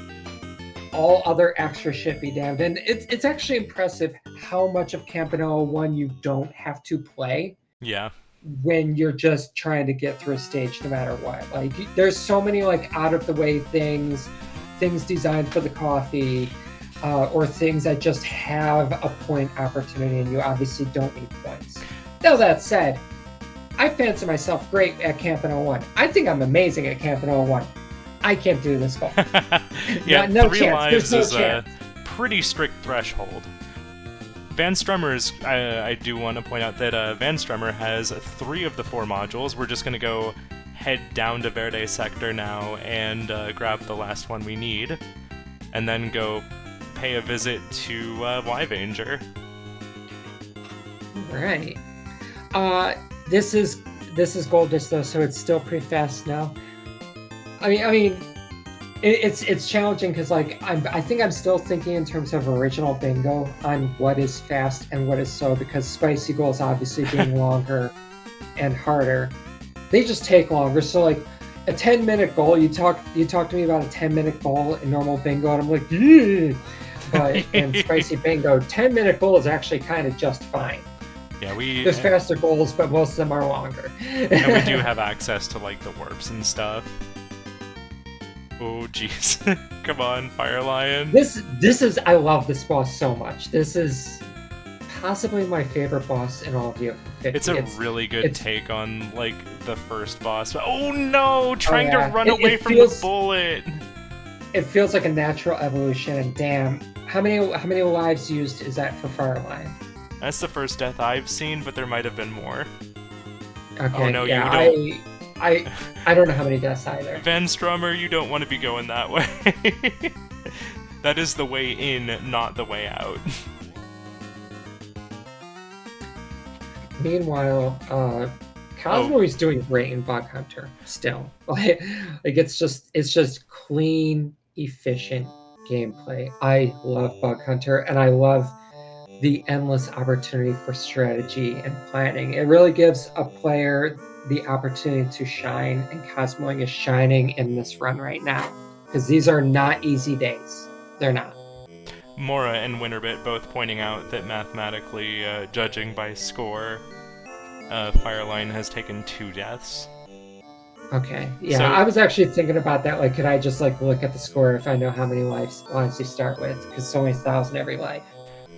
All other extra shit be damned. And it's actually impressive how much of Campano 1 you don't have to play. Yeah. When you're just trying to get through a stage no matter what. Like, there's so many like out of the way things designed for the coffee, or things that just have a point opportunity, and you obviously don't need points. Now that said, I fancy myself great at Campano 1. I think I'm amazing at Campano 1. I can't do this goal. Yeah, no 3 chance. lives There's is no a chance. pretty strict threshold. Vanstrummer's, I do want to point out that Vanstrummer has 3 of the 4 modules. We're just going to go head down to Verde Sector now and grab the last one we need, and then go pay a visit to Wyvanger. Right. This is Goldust though, so it's still pretty fast now. I mean, it's challenging because like I think I'm still thinking in terms of original bingo on what is fast and what is slow, because spicy goals obviously being longer and harder, they just take longer. So like a 10-minute goal, you talk to me about a 10-minute goal in normal bingo, and I'm like, yeah. But in spicy bingo, 10-minute goal is actually kind of just fine. Yeah, There's faster goals, but most of them are longer. And we do have access to like the warps and stuff. Oh jeez. Come on, Firelion. This is I love this boss so much. This is possibly my favorite boss in all of UFO 50. It's a really good take on like the first boss. Oh no, trying to run away from the bullet. It feels like a natural evolution, and damn, how many lives used is that for Firelion? That's the first death I've seen, but there might have been more. Okay, Oh no, yeah, you don't. I don't know how many deaths either. Vanstrummer, you don't want to be going that way. That is the way in, not the way out. Meanwhile, Cosmoing's doing great in Bug Hunter still. Like it's just clean, efficient gameplay. I love Bug Hunter, and I love the endless opportunity for strategy and planning. It really gives a player the opportunity to shine, and Cosmoing is shining in this run right now, because these are not easy days. They're not. Mora and Winterbit both pointing out that mathematically, judging by score, Firelion has taken 2 deaths. Okay, yeah, So, I was actually thinking about that. Like, could I just like look at the score if I know how many lives you start with? Because it's only 1,000 every life.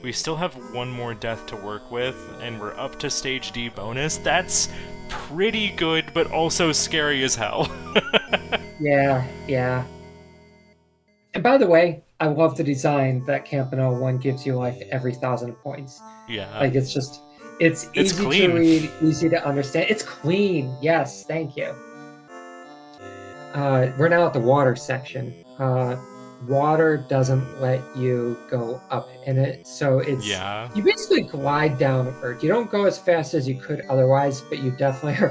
we still have 1 more death to work with, and we're up to Stage D bonus. That's pretty good, but also scary as hell. Yeah. And by the way, I love the design that Campano 1 gives you life every 1,000 points. Yeah. Like, it's easy clean. to read, easy to understand. It's clean. Yes, thank you. We're now at the water section. Water doesn't let you go up in it, so you basically glide downward. You don't go as fast as you could otherwise, but you definitely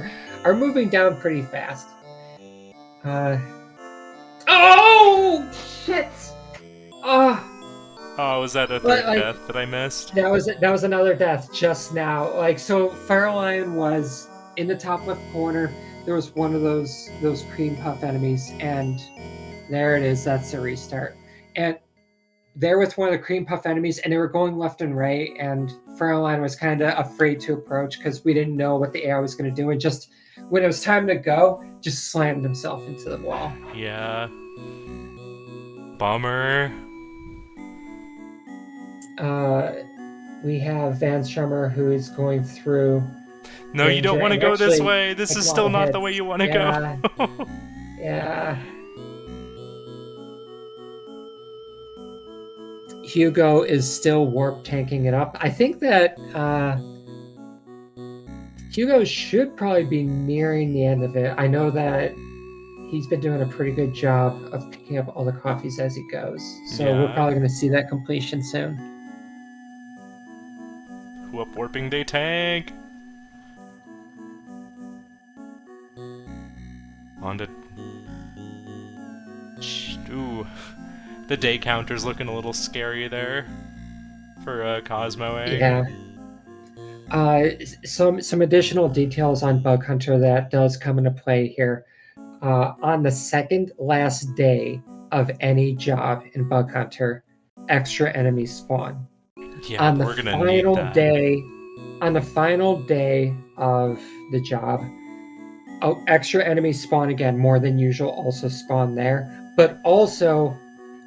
are moving down pretty fast. Oh shit! Oh, was that a third death that I missed? That was another death just now. Like, so Firelion was in the top left corner. There was one of those cream puff enemies, and there it is. That's the restart. And there with one of the cream puff enemies, and they were going left and right, and Firelion was kind of afraid to approach because we didn't know what the AI was going to do, and just when it was time to go, just slammed himself into the wall. Yeah. Bummer. We have Vanstrummer who is going through. No, you don't want to go this way. This is still not the way you want to go. Yeah. Hugo is still warp tanking it up. I think that Hugo should probably be nearing the end of it. I know that he's been doing a pretty good job of picking up all the coffees as he goes. So we're probably going to see that completion soon. Whoop, warping day tank! On to... Ooh. The day counter's looking a little scary there for Cosmoing. Yeah. Some additional details on Bug Hunter that does come into play here. On the second last day of any job in Bug Hunter, extra enemies spawn. Yeah, On the we're gonna need final that. day, on the final day of the job, extra enemies spawn again, more than usual, also spawn there. But also,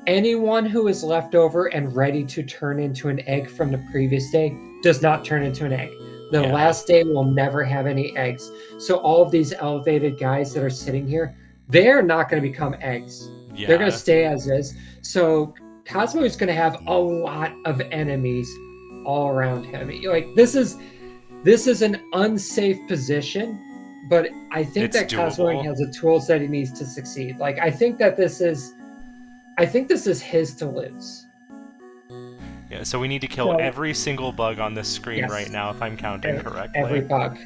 anyone who is left over and ready to turn into an egg from the previous day does not turn into an egg. The Yeah. last day will never have any eggs. So all of these elevated guys that are sitting here, they're not going to become eggs. Yeah. They're going to stay as is. So Cosmo is going to have a lot of enemies all around him. Like this is an unsafe position, but I think It's that Cosmoing doable. has the tools that he needs to succeed. Like I think this is his to lose. Yeah, so we need to kill So- every single bug on this screen Yes. right now, if I'm counting correctly. Every bug.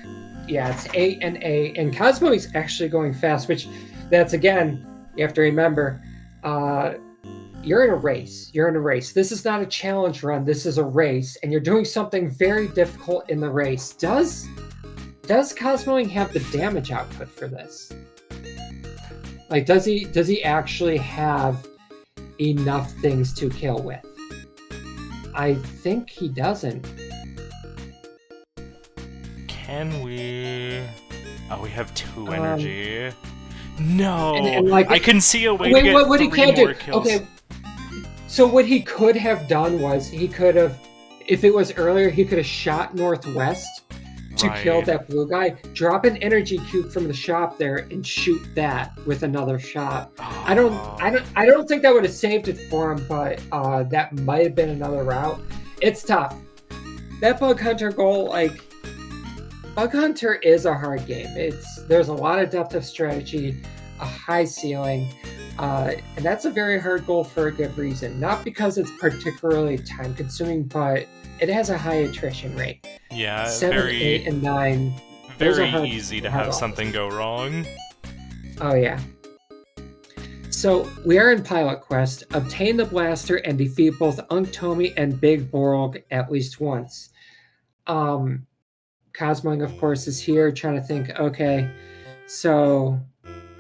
Yeah, it's A and A. And Cosmo is actually going fast, which that's again, you have to remember, you're in a race. You're in a race. This is not a challenge run. This is a race, and you're doing something very difficult in the race. Does Cosmoing have the damage output for this? Like, does he actually have enough things to kill with? I think he doesn't. Can we... Oh, we have 2 energy. No! and like- I can see a way to Wait, get what he 3 can't more do? kills. Okay, so what he could have done was he could have, if it was earlier, he could have shot northwest to kill Right. that blue guy, drop an energy cube from the shop there, and shoot that with another shot. I don't think that would have saved it for him, but that might have been another route. It's tough. That Bug Hunter goal, like, Bug Hunter is a hard game. There's a lot of depth of strategy, a high ceiling, and that's a very hard goal for a good reason. Not because it's particularly time consuming, but it has a high attrition rate. Yeah, 7, 8, and 9. those are very hard- easy to hard have off. something go wrong. Oh yeah. So we are in Pilot Quest. Obtain the blaster and defeat both Unktomi and Big Borg at least once. Cosmoing, of course, is here trying to think, okay, so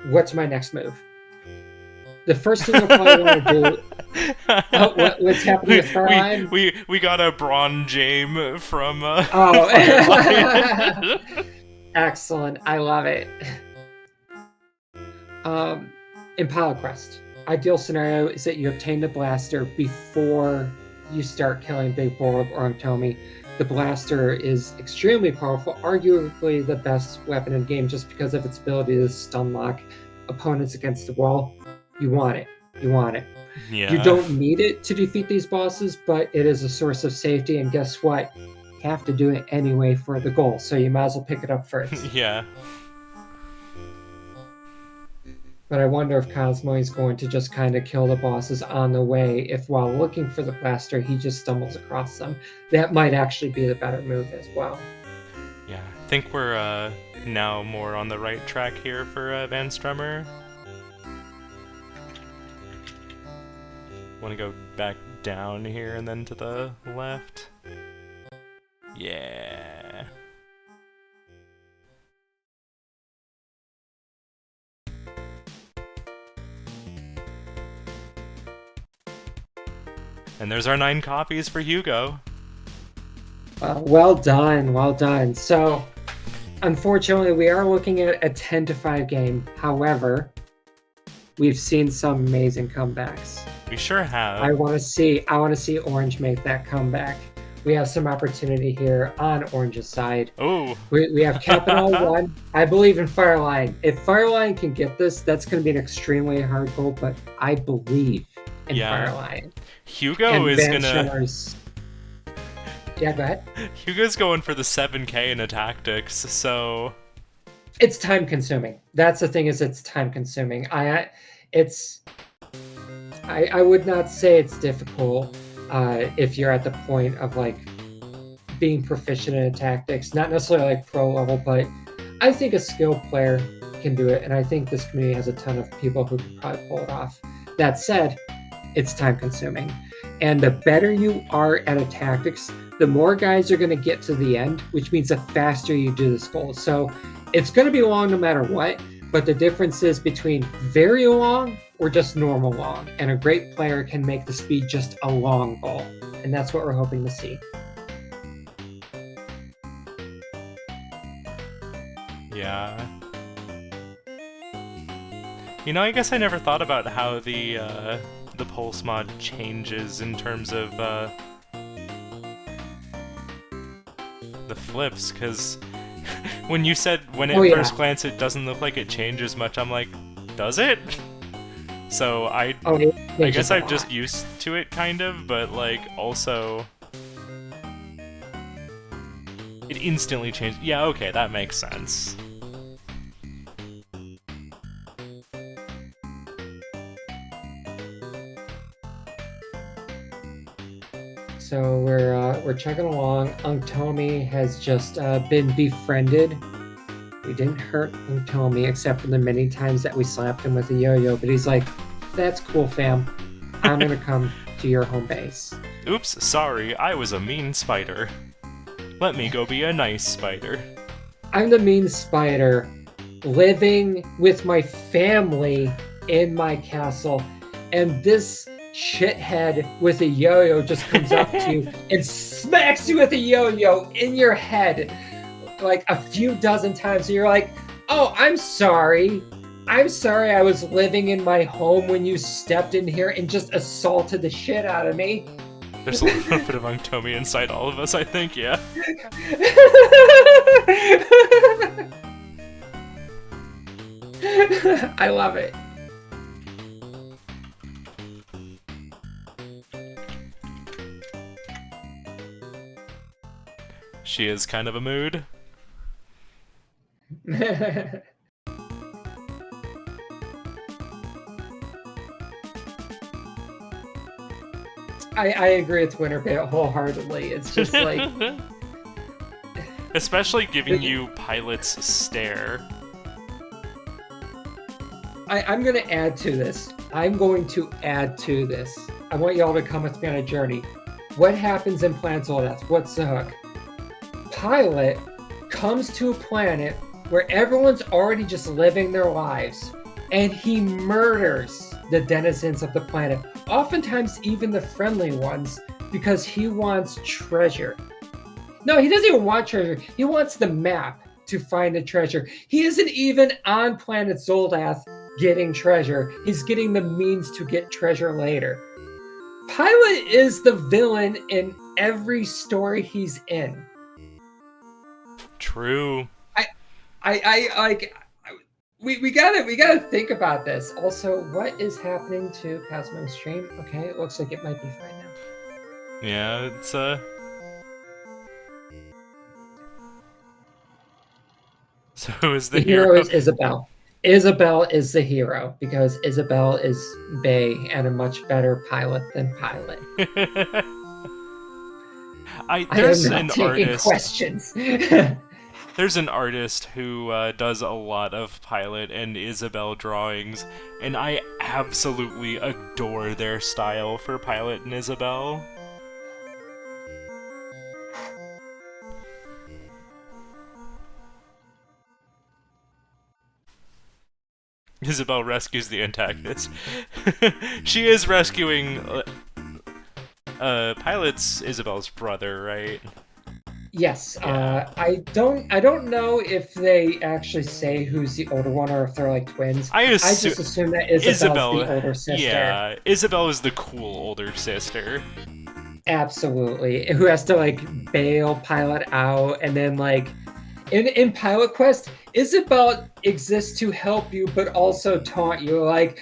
what's my next move? The first thing you'll probably want to do. What's happening with Firelion? We got a Bronze Jame from Oh, Firelion. excellent! I love it. In Pilot Quest, ideal scenario is that you obtain the blaster before you start killing Big Borg or Unktomi. The blaster is extremely powerful, arguably the best weapon in the game, just because of its ability to stun lock opponents against the wall. You want it. You want it. Yeah. You don't need it to defeat these bosses, but it is a source of safety, and guess what? You have to do it anyway for the goal, so you might as well pick it up first. Yeah. But I wonder if Cosmo is going to just kind of kill the bosses on the way, if while looking for the blaster, he just stumbles across them. That might actually be the better move as well. Yeah. I think we're now more on the right track here for Vanstrummer. Want to go back down here and then to the left? Yeah. And there's our 9 copies for Hugo. Well done, well done. So, unfortunately, we are looking at a 10-5 game. However, we've seen some amazing comebacks. We sure have. I want to see Orange make that comeback. We have some opportunity here on Orange's side. Oh. We have Capital 1. I believe in Firelion. If Firelion can get this, that's going to be an extremely hard goal, but I believe in Firelion. Hugo And is gonna. Vanstrummer's... Yeah, go ahead. Hugo's going for the 7K in a tactics, so. It's time consuming. That's the thing, is it's time consuming. I would not say it's difficult if you're at the point of like being proficient in tactics, not necessarily like pro level, but I think a skilled player can do it, and I think this community has a ton of people who can probably pull it off. That said, it's time consuming, and the better you are at a tactics, the more guys are going to get to the end, which means the faster you do this goal. So it's going to be long no matter what, but the difference is between very long or just normal long. And a great player can make the speed just a long goal. And that's what we're hoping to see. Yeah. You know, I guess I never thought about how the pulse mod changes in terms of the flips, because when you said when at first glance it doesn't look like it changes much, I'm like, does it? So I guess I'm just used to it, kind of, but like also it instantly changed. Yeah, okay, that makes sense. So we're chugging along. Unktomi has just been befriended. We didn't hurt Unktomi except for the many times that we slapped him with a yo-yo, but he's like, that's cool, fam. I'm gonna come to your home base. Oops, sorry, I was a mean spider. Let me go be a nice spider. I'm the mean spider living with my family in my castle, and this shithead with a yo-yo just comes up to you and smacks you with a yo-yo in your head like a few dozen times, and you're like, oh, I'm sorry I was living in my home when you stepped in here and just assaulted the shit out of me. There's a little bit of Unktomi inside all of us, I think, yeah. I love it. She is kind of a mood. I agree with Winterbit wholeheartedly. It's just like... Especially giving you Pilot's stare. I'm going to add to this. I want y'all to come with me on a journey. What happens in Planet Zoldath? What's the hook? Pilot comes to a planet where everyone's already just living their lives, and he murders the denizens of the planet, oftentimes even the friendly ones, because he wants treasure. No, he doesn't even want treasure. He wants the map to find the treasure. He isn't even on planet Zoldath getting treasure. He's getting the means to get treasure later. Pilot is the villain in every story he's in. True. We gotta think about this. Also, what is happening to Cosmoing's stream? Okay, it looks like it might be fine now. Yeah, it's So who is the hero? The hero is Isabel. Isabel is the hero because Isabel is Bay and a much better pilot than Pilot. There's I am not taking questions. There's an artist who does a lot of Pilot and Isabel drawings, and I absolutely adore their style for Pilot and Isabel. Isabel rescues the antagonist. She is rescuing Pilot's Isabel's brother, right? Yes. Yeah. I don't know if they actually say who's the older one or if they're like twins. I just assume that Isabel's the older sister. Yeah, Isabel is the cool older sister. Absolutely. Who has to like bail Pilot out, and then like in Pilot Quest, Isabel exists to help you but also taunt you, like,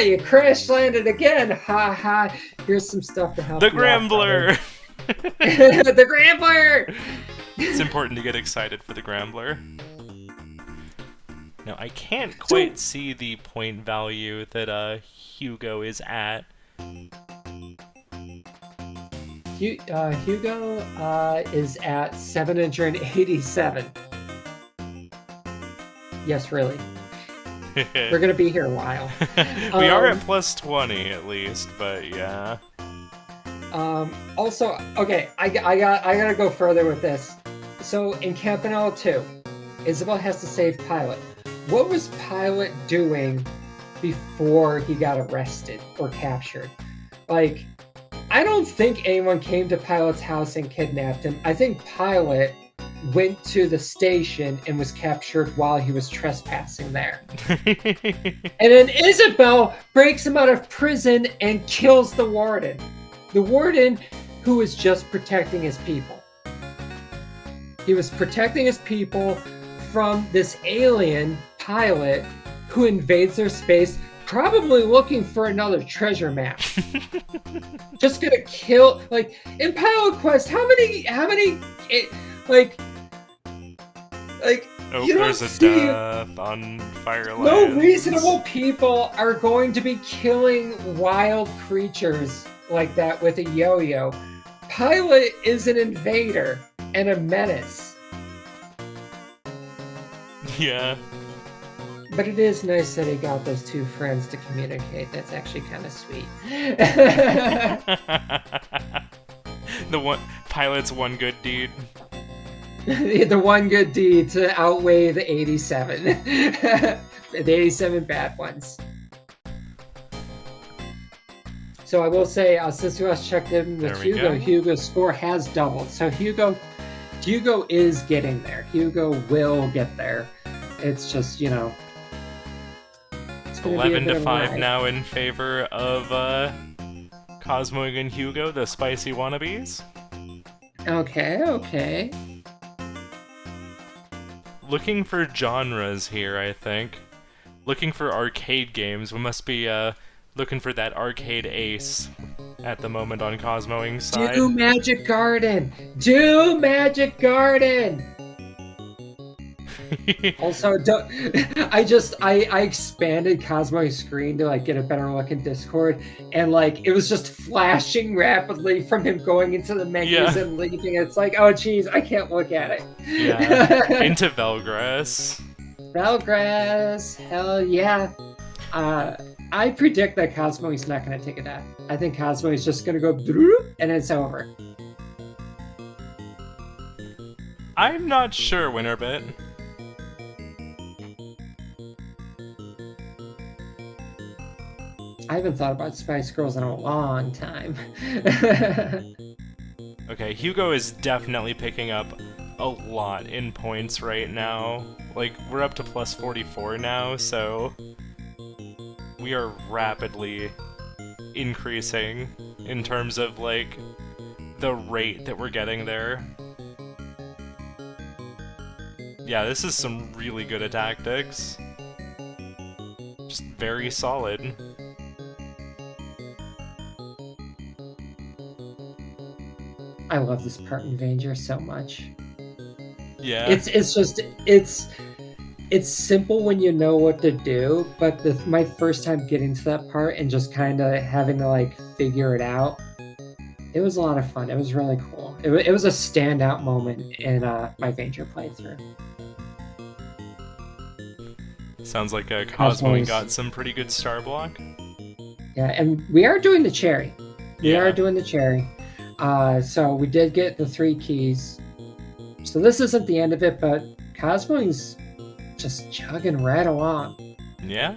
you crash landed again, ha ha, here's some stuff to help the you Grambler! The Grambler! It's important to get excited for the Grambler. Now, I can't quite see the point value that Hugo is at. Hugo is at 787. Yes, really. We're gonna be here a while. We are at plus 20 at least, but yeah. Also, okay, I gotta go further with this. So in Campanella 2, Isabel has to save Pilot. What was Pilot doing before he got arrested or captured? Like, I don't think anyone came to Pilot's house and kidnapped him. I think Pilot went to the station and was captured while he was trespassing there. And then Isabel breaks him out of prison and kills the warden. The warden who was just protecting his people. He was protecting his people from this alien Pilot who invades their space, probably looking for another treasure map. Just gonna kill, like, in Pilot Quest, how many, like, Oh, you don't there's a see death on Firelion. no reasonable people are going to be killing wild creatures like that with a yo-yo. Pilot is an invader and a menace. Yeah. But it is nice that he got those two friends to communicate. That's actually kind of sweet. The one Pilot's one good deed. The one good deed to outweigh the 87. The 87 bad ones. So I will say, since we last checked in with There we Hugo, go. Hugo's score has doubled. So Hugo is getting there. Hugo will get there. It's just, you know, it's gonna be a 11 bit to of a 5 ride. now in favor of Cosmoing and Hugo, the spicy wannabes. Okay. Looking for genres here, I think. Looking for arcade games. We must be looking for that arcade ace at the moment on Cosmoing's side. Do Magic Garden! Do Magic Garden! Also, I expanded Cosmo's screen to like get a better look in Discord, and like it was just flashing rapidly from him going into the menus Yeah. and leaving. It's like, oh geez, I can't look at it. Yeah. Into Velgrass. Valgrass, hell yeah. I predict that Cosmo is not going to take a death. I think Cosmo is just going to go bloop, and it's over. I'm not sure, Winterbit. I haven't thought about Spice Girls in a long time. Okay, Hugo is definitely picking up a lot in points right now. Like, we're up to plus 44 now, so we are rapidly increasing in terms of, like, the rate that we're getting there. Yeah, this is some really good tactics. Just very solid. I love this part in Vanger so much. Yeah. It's simple when you know what to do, but my first time getting to that part and just kind of having to like figure it out, it was a lot of fun. It was really cool. It was a standout moment in my Vanger playthrough. Sounds like Cosmoing Cosmo's- got some pretty good star block. Yeah, and we are doing the cherry. We Yeah. are doing the cherry. So we did get the 3 keys. So this isn't the end of it, but Cosmoing's just chugging right along. Yeah.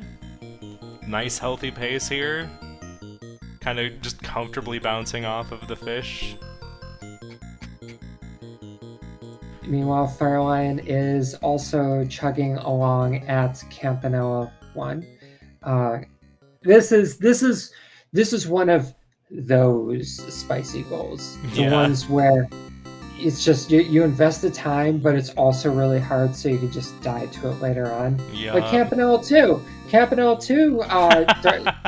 Nice healthy pace here. Kind of just comfortably bouncing off of the fish. Meanwhile, Firelion is also chugging along at Campanella 1. This is one of those spicy goals. The Yeah. ones where it's just you invest the time, but it's also really hard, so you can just die to it later on. Yeah. Like Campanella 2. Campanella 2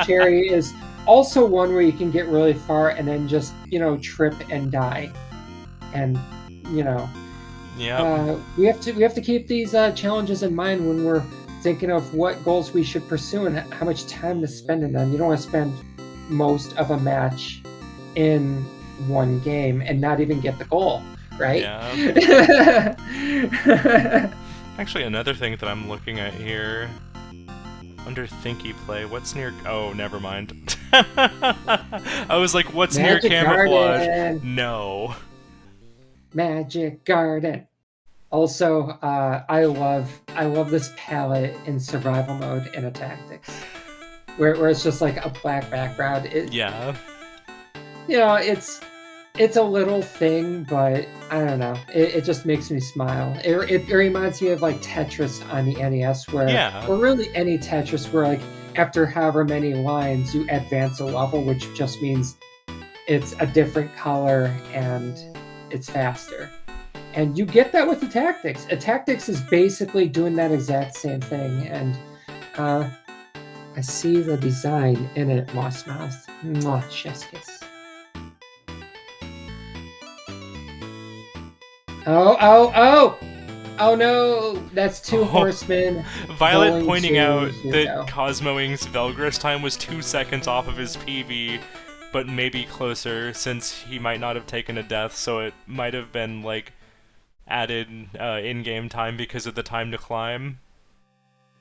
Cherry is also one where you can get really far and then just, trip and die. And, Yeah. we have to keep these challenges in mind when we're thinking of what goals we should pursue and how much time to spend in them. You don't want to spend most of a match in one game and not even get the goal, right? Yeah. Actually, another thing that I'm looking at here, under Thinky Play, what's near... Oh, never mind. I was like, what's Magic near camouflage? Garden. No. Magic Garden. Also, I love this palette in survival mode in a tactics, where it's just like a black background. Yeah. You know, it's a little thing, but I don't know. It just makes me smile. It reminds me of like Tetris on the NES, or really any Tetris, where like after however many lines you advance a level, which just means it's a different color and it's faster. And you get that with the tactics. A tactics is basically doing that exact same thing. And I see the design in it, Moss Mouth. Mwah, chef's kiss. Oh no! That's two horsemen. Violet going pointing to out Hugo. that Cosmoing's Velgrus time was 2 seconds off of his PV, but maybe closer since he might not have taken a death, so it might have been like added in-game time because of the time to climb.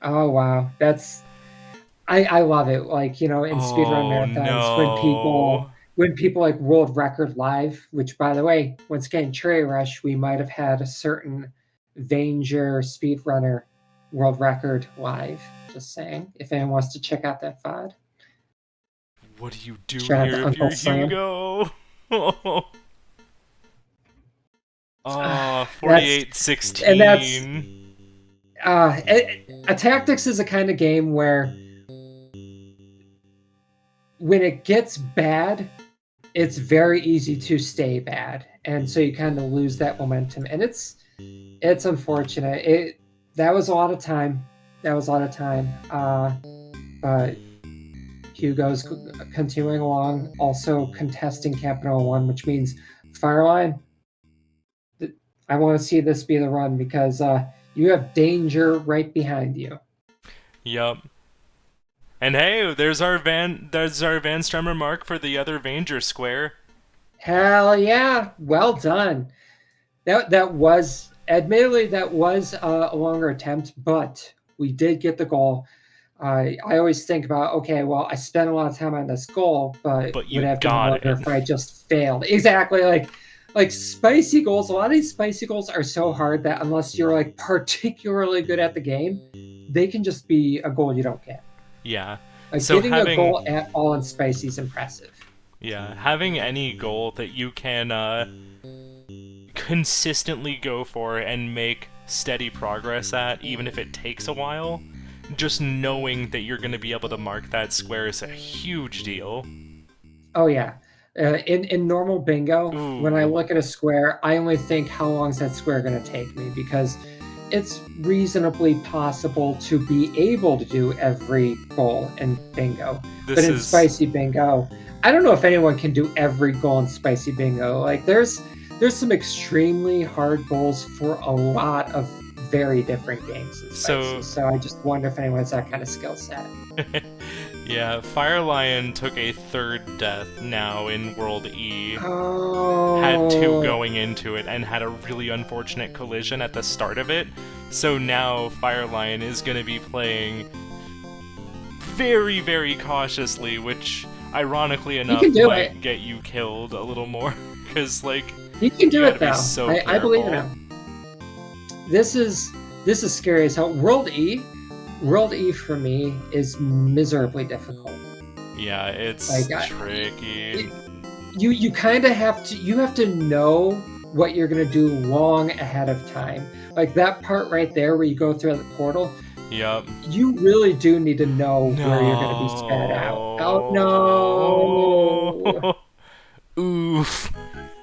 Oh wow, that's I love it. Like, you know, in speedrun marathons, when people like world record live, which by the way, once again, Cherry Rush, we might have had a certain Vanger speedrunner world record live. Just saying, if anyone wants to check out that VOD. What do you do Shout out here to if Uncle you're Sam. Hugo? Oh, 48-16. And that's a tactics is a kind of game where when it gets bad, it's very easy to stay bad, and so you kind of lose that momentum, and it's unfortunate. That was a lot of time. But Hugo's continuing along, also contesting Capital One, which means Firelion. I want to see this be the run because you have danger right behind you. Yup. And hey, there's our Vanstrummer mark for the other Vanger square. Hell yeah! Well done. That was admittedly a longer attempt, but we did get the goal. I always think about, okay, well, I spent a lot of time on this goal, but you would have been got wonder it. if I just failed. Exactly, like spicy goals. A lot of these spicy goals are so hard that unless you're like particularly good at the game, they can just be a goal you don't get. Yeah. Like So getting a goal at all in spicy is impressive. Yeah, having any goal that you can consistently go for and make steady progress at, even if it takes a while, just knowing that you're going to be able to mark that square is a huge deal. Oh yeah. In normal bingo, Ooh. when I look at a square, I only think how long is that square going to take me, because it's reasonably possible to be able to do every goal in bingo. But in spicy bingo, I don't know if anyone can do every goal in spicy bingo. Like there's some extremely hard goals for a lot of very different games in spicy. So I just wonder if anyone has that kind of skill set. Yeah, Firelion took a third death now in World E. Oh. Had 2 going into it and had a really unfortunate collision at the start of it. So now Firelion is going to be playing very, very cautiously, which ironically enough might get you killed a little more. Because, like, you can do it though. So I believe in him. This is scary as hell. World E for me is miserably difficult. Yeah, it's tricky. You kind of have to know what you're gonna do long ahead of time. Like that part right there where you go through the portal. Yep. You really do need to know where you're gonna be spat out. Oh no! Oof.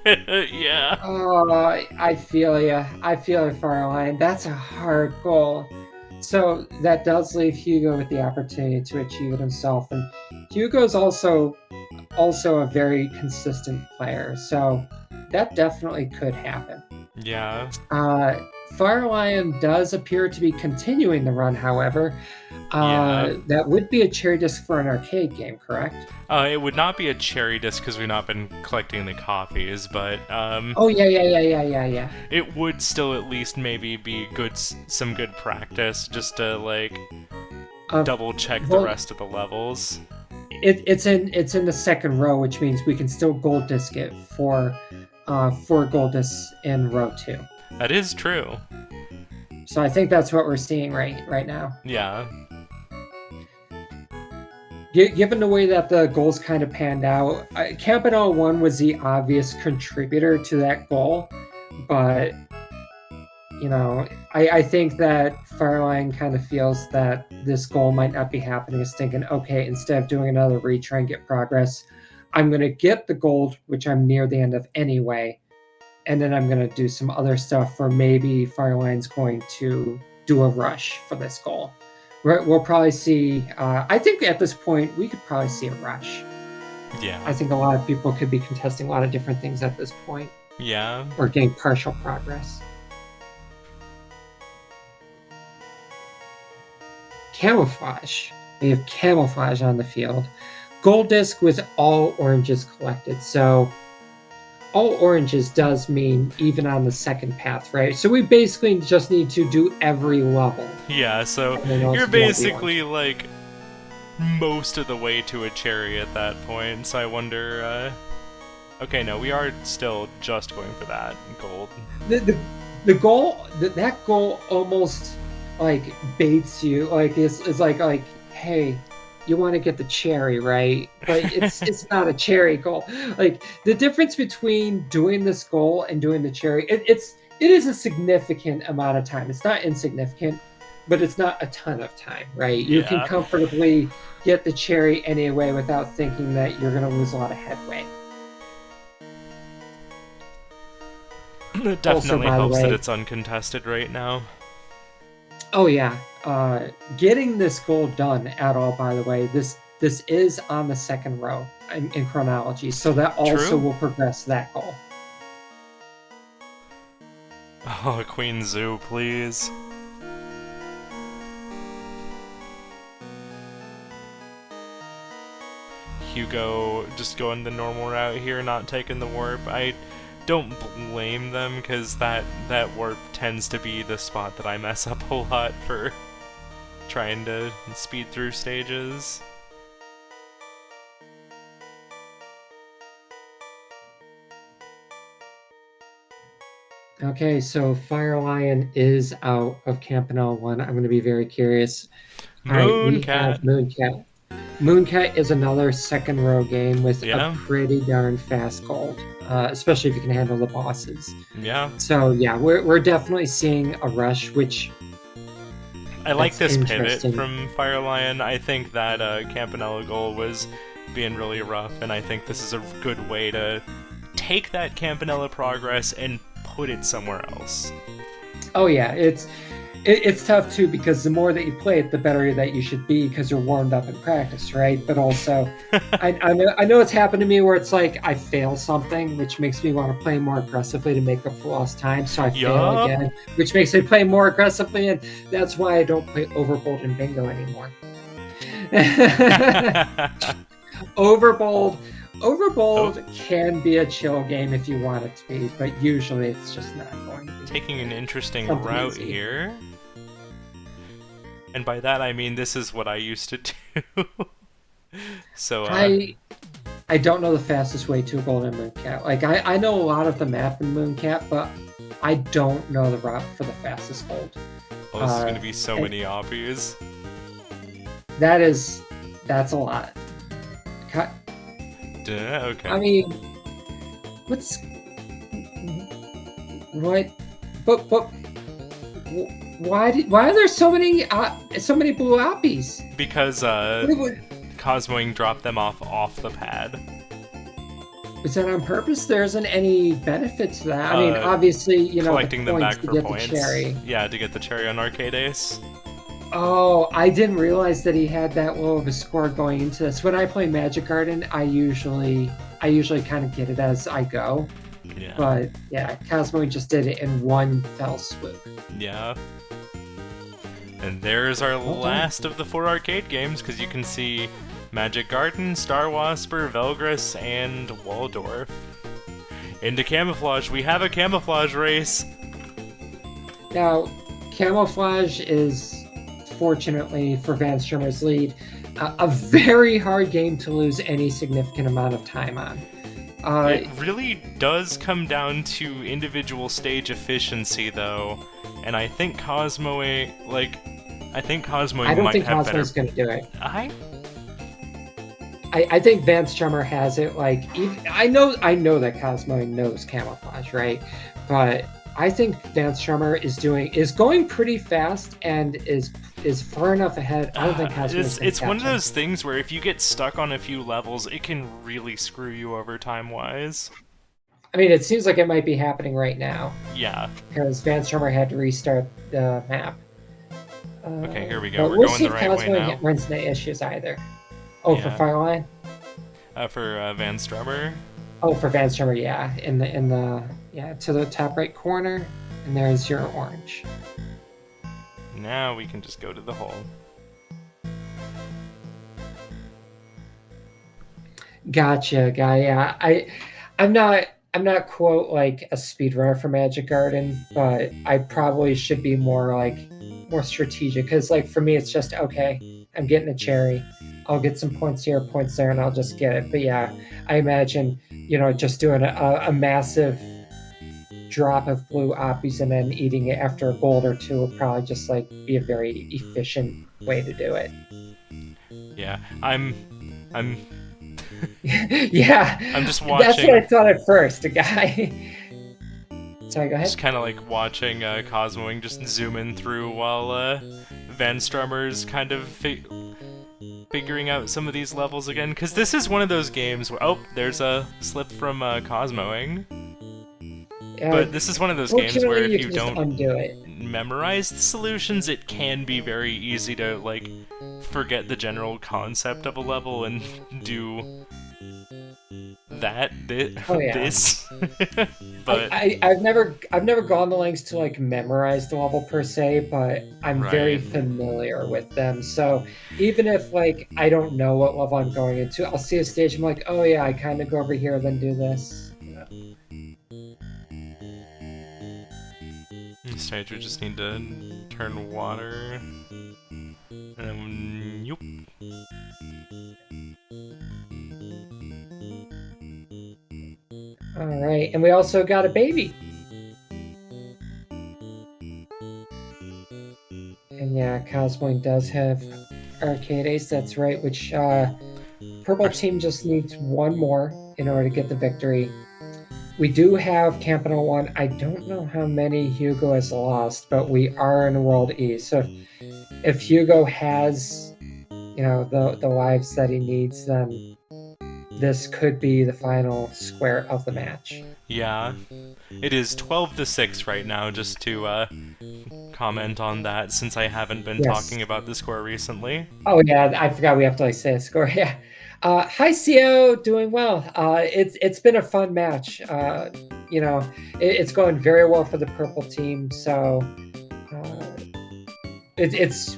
Yeah. Oh, I feel ya. I feel it, Firelion. That's a hard goal. So that does leave Hugo with the opportunity to achieve it himself, and Hugo's also a very consistent player, so that definitely could happen. Yeah. Firelion does appear to be continuing the run, however. That would be a cherry disc for an arcade game, correct? It would not be a cherry disc because we've not been collecting the copies, but Oh yeah. It would still at least maybe be some good practice just to like double check the rest of the levels. it's in the second row, which means we can still gold disc it for 4 gold discs in row 2. That is true. So I think that's what we're seeing right now. Yeah. Given the way that the goals kind of panned out, Campanella 1 was the obvious contributor to that goal, but you know, I think that Firelion kind of feels that this goal might not be happening. Is thinking, okay, instead of doing another retry and get progress, I'm going to get the gold, which I'm near the end of anyway, and then I'm going to do some other stuff for maybe Firelion's going to do a rush for this goal. We'll probably see, I think at this point, we could probably see a rush. Yeah. I think a lot of people could be contesting a lot of different things at this point. Yeah. Or getting partial progress. Camouflage. We have camouflage on the field. Gold disc with all oranges collected. So all oranges does mean even on the second path, right? So we basically just need to do every level. Yeah, so you're basically like most of the way to a cherry at that point. So I wonder, okay, no, we are still just going for that gold. The goal, that goal almost like baits you, like it's like hey, you want to get the cherry, right? But it's not a cherry goal. Like the difference between doing this goal and doing the cherry, it is a significant amount of time. It's not insignificant, but it's not a ton of time, right? You can comfortably get the cherry anyway without thinking that you're going to lose a lot of headway. It definitely helps that it's uncontested right now. Oh yeah, getting this goal done at all. By the way, this is on the second row in chronology, so that also will progress that goal. Oh, Queen Zoo, please. Hugo just going the normal route here, not taking the warp. I don't blame them, because that warp tends to be the spot that I mess up a lot for trying to speed through stages. Okay, so Firelion is out of Campanella 1. I'm going to be very curious. Mooncat. Mooncat. Mooncat is another second row game with a pretty darn fast gold, especially if you can handle the bosses. Yeah. So yeah, we're definitely seeing a rush, which I like this pivot from Firelion. I think that Campanella goal was being really rough, and I think this is a good way to take that Campanella progress and put it somewhere else. Oh yeah, it's tough too, because the more that you play it, the better that you should be, because you're warmed up in practice, right? But also, I know it's happened to me where it's like I fail something, which makes me want to play more aggressively to make up for lost time. So I fail again, which makes me play more aggressively, and that's why I don't play Overbold and Bingo anymore. Overbold can be a chill game if you want it to be, but usually it's just not going to be. Taking an interesting route here. And by that I mean this is what I used to do. So I don't know the fastest way to a golden Mooncat. Like I know a lot of the map in Mooncat, but I don't know the route for the fastest gold. Well, this is going to be so many obbies. That's a lot. Okay. I mean, but why are there so many blue oppies? Because Cosmoing dropped them off the pad. Is that on purpose? There isn't any benefit to that. I mean, obviously, collecting them back to for get points. The cherry. Yeah, to get the cherry on Arcade Ace. Oh, I didn't realize that he had that low of a score going into this. When I play Magic Garden, I usually kind of get it as I go. Yeah. But yeah, Cosmoing just did it in one fell swoop. Yeah. And there's our last of the 4 arcade games, because you can see Magic Garden, Star Wasper, Velgris, and Waldorf. Into Camouflage, we have a Camouflage race! Now, Camouflage is, fortunately for Vanstrummer's lead, a very hard game to lose any significant amount of time on. It really does come down to individual stage efficiency, though, and I think Cosmoing, I think Cosmoing I don't might think have Cosmo's better. going to do it. I I think Vanstrummer has it. Like, I know that Cosmoing knows camouflage, right? But I think Vanstrummer is going pretty fast and is far enough ahead. I don't think Cosmoing's it's one of him. those things where if you get stuck on a few levels, it can really screw you over time-wise. I mean, it seems like it might be happening right now Yeah. because Vanstrummer had to restart the map. Okay, here we go. But We're we'll going see the if right way Cosmoing now. runs into issues either. Oh, Yeah. for Firelion. For Vanstrummer. Oh, for Vanstrummer, yeah, in the to the top right corner, and there's your orange. Now we can just go to the hole. Gotcha, guy. Yeah, I'm not quote like a speedrunner for Magic Garden, but I probably should be more strategic because like for me it's just okay. I'm getting a cherry. I'll get some points here, points there, and I'll just get it. But yeah, I imagine just doing a massive drop of blue oppies and then eating it after a gold or two would probably just like be a very efficient way to do it. Yeah, I'm Yeah, I'm just that's what I watching, thought at first. A guy. Sorry, go ahead. just kind of like watching Cosmoing just zoom in through while Vanstrummer's kind of figuring out some of these levels again, because this is one of those games where there's a slip from Cosmoing. But this is one of those games where Fortunately, if you can just don't undo it. memorize the solutions, it can be very easy to like forget the general concept of a level and do Oh, yeah. this. But I've never gone the lengths to like memorize the level per se, but I'm very Right. familiar with them. So even if like I don't know what level I'm going into, I'll see a stage. I'm like, oh yeah, I kind of go over here, then do this. this stage we just need to turn water. And then, yoop. All right, and we also got a baby. And yeah, Cosmoing does have Arcade Ace, that's right, which Purple Team just needs one more in order to get the victory. We do have Capital One. I don't know how many Hugo has lost, but we are in World E. So if Hugo has, the lives that he needs, then this could be the final square of the match. Yeah, it is 12-6 right now, just to comment on that, since I haven't been Yes. talking about the score recently. Oh yeah, I forgot we have to say a score. Yeah. Hi CO, doing well. It's been a fun match. It's going very well for the purple team. So it's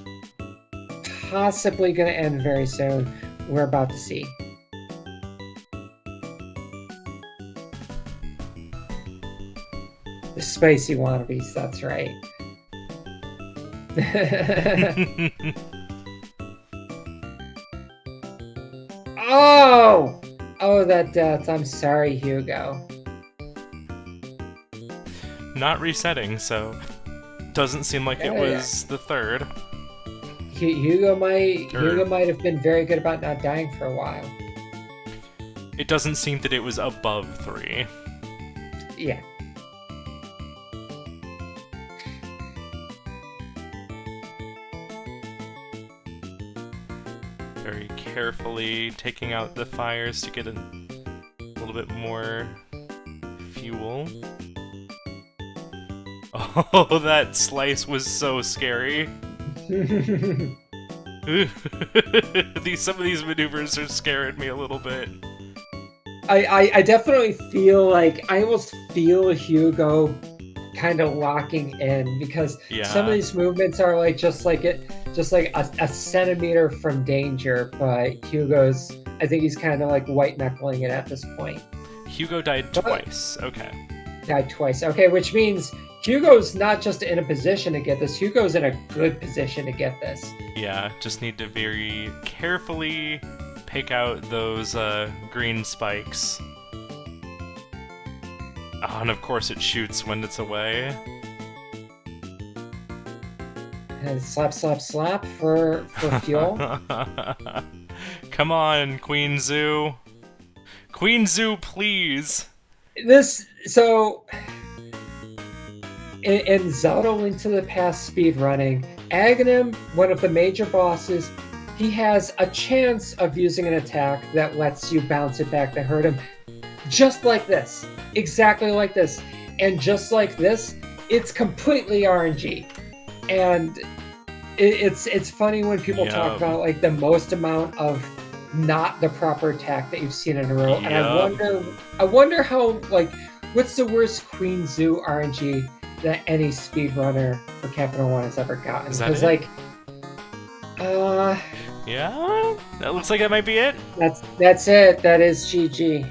possibly going to end very soon. We're about to see. The spicy wannabes, that's right. Oh, that death. I'm sorry, Hugo. Not resetting, so doesn't seem like it was the third. Hugo might have been very good about not dying for a while. It doesn't seem that it was above 3. Yeah. Very carefully taking out the fires to get a little bit more fuel. Oh, that slice was so scary. Some of these maneuvers are scaring me a little bit. I definitely feel like I almost feel Hugo kind of locking in because some of these movements are like just like a centimeter from danger, but I think he's kind of like white knuckling it at this point. Hugo died twice. Okay. died twice. Okay, which means Hugo's not just in a position to get this. Hugo's in a good position to get this. Yeah, just need to very carefully pick out those green spikes. Oh, and of course it shoots when it's away. And slap, slap, slap for fuel. Come on, Queen Zoo. Queen Zoo, please. So in Zelda Link to the Past speedrunning, Aghanim, one of the major bosses, he has a chance of using an attack that lets you bounce it back to hurt him. Just like this. Exactly like this. And just like this, it's completely RNG. And it's funny when people talk about like the most amount of not the proper attack that you've seen in a row. And I wonder how, like, what's the worst Queen Zoo RNG that any speedrunner for Capital One has ever gotten? Because like yeah, that looks like that might be it. That's it. That is GG.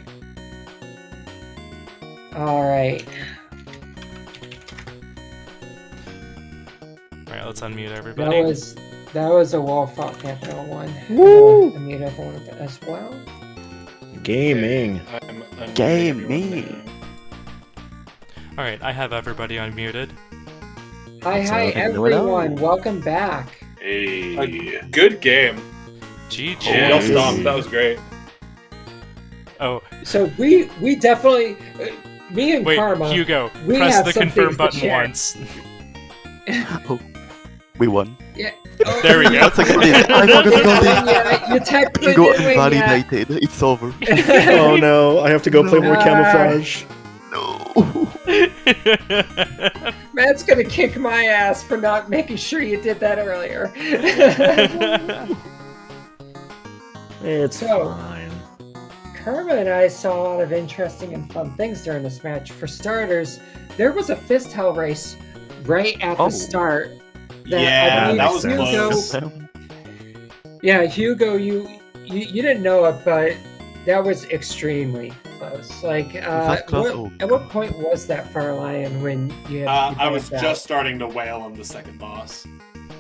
Alright. Alright, let's unmute everybody. That was a well-fought Capital One. Woo! Unmute everyone as well. Gaming. Gaming. Alright, I have everybody unmuted. Hi everyone. Welcome back. A good game. GG. Well stomped. That was great. Oh, So we definitely, me and wait, Karma, Hugo, we press have the some confirm things to button share. once. Oh, we won. Yeah. There we go. That's a good idea. I forgot to go this. Yeah, you typed Bingo it in, yeah. invalidated. It's over. Oh no, I have to go play more camouflage. No. Matt's gonna kick my ass for not making sure you did that earlier. It's So- fine. Karma and I saw a lot of interesting and fun things during this match. For starters, there was a fist hell race right at the start. Yeah, I that was believe close. Yeah, Hugo, you didn't know it, but that was extremely close. Like, that close? Oh, at what point was that Firelion when you had? I was just starting to wail on the second boss.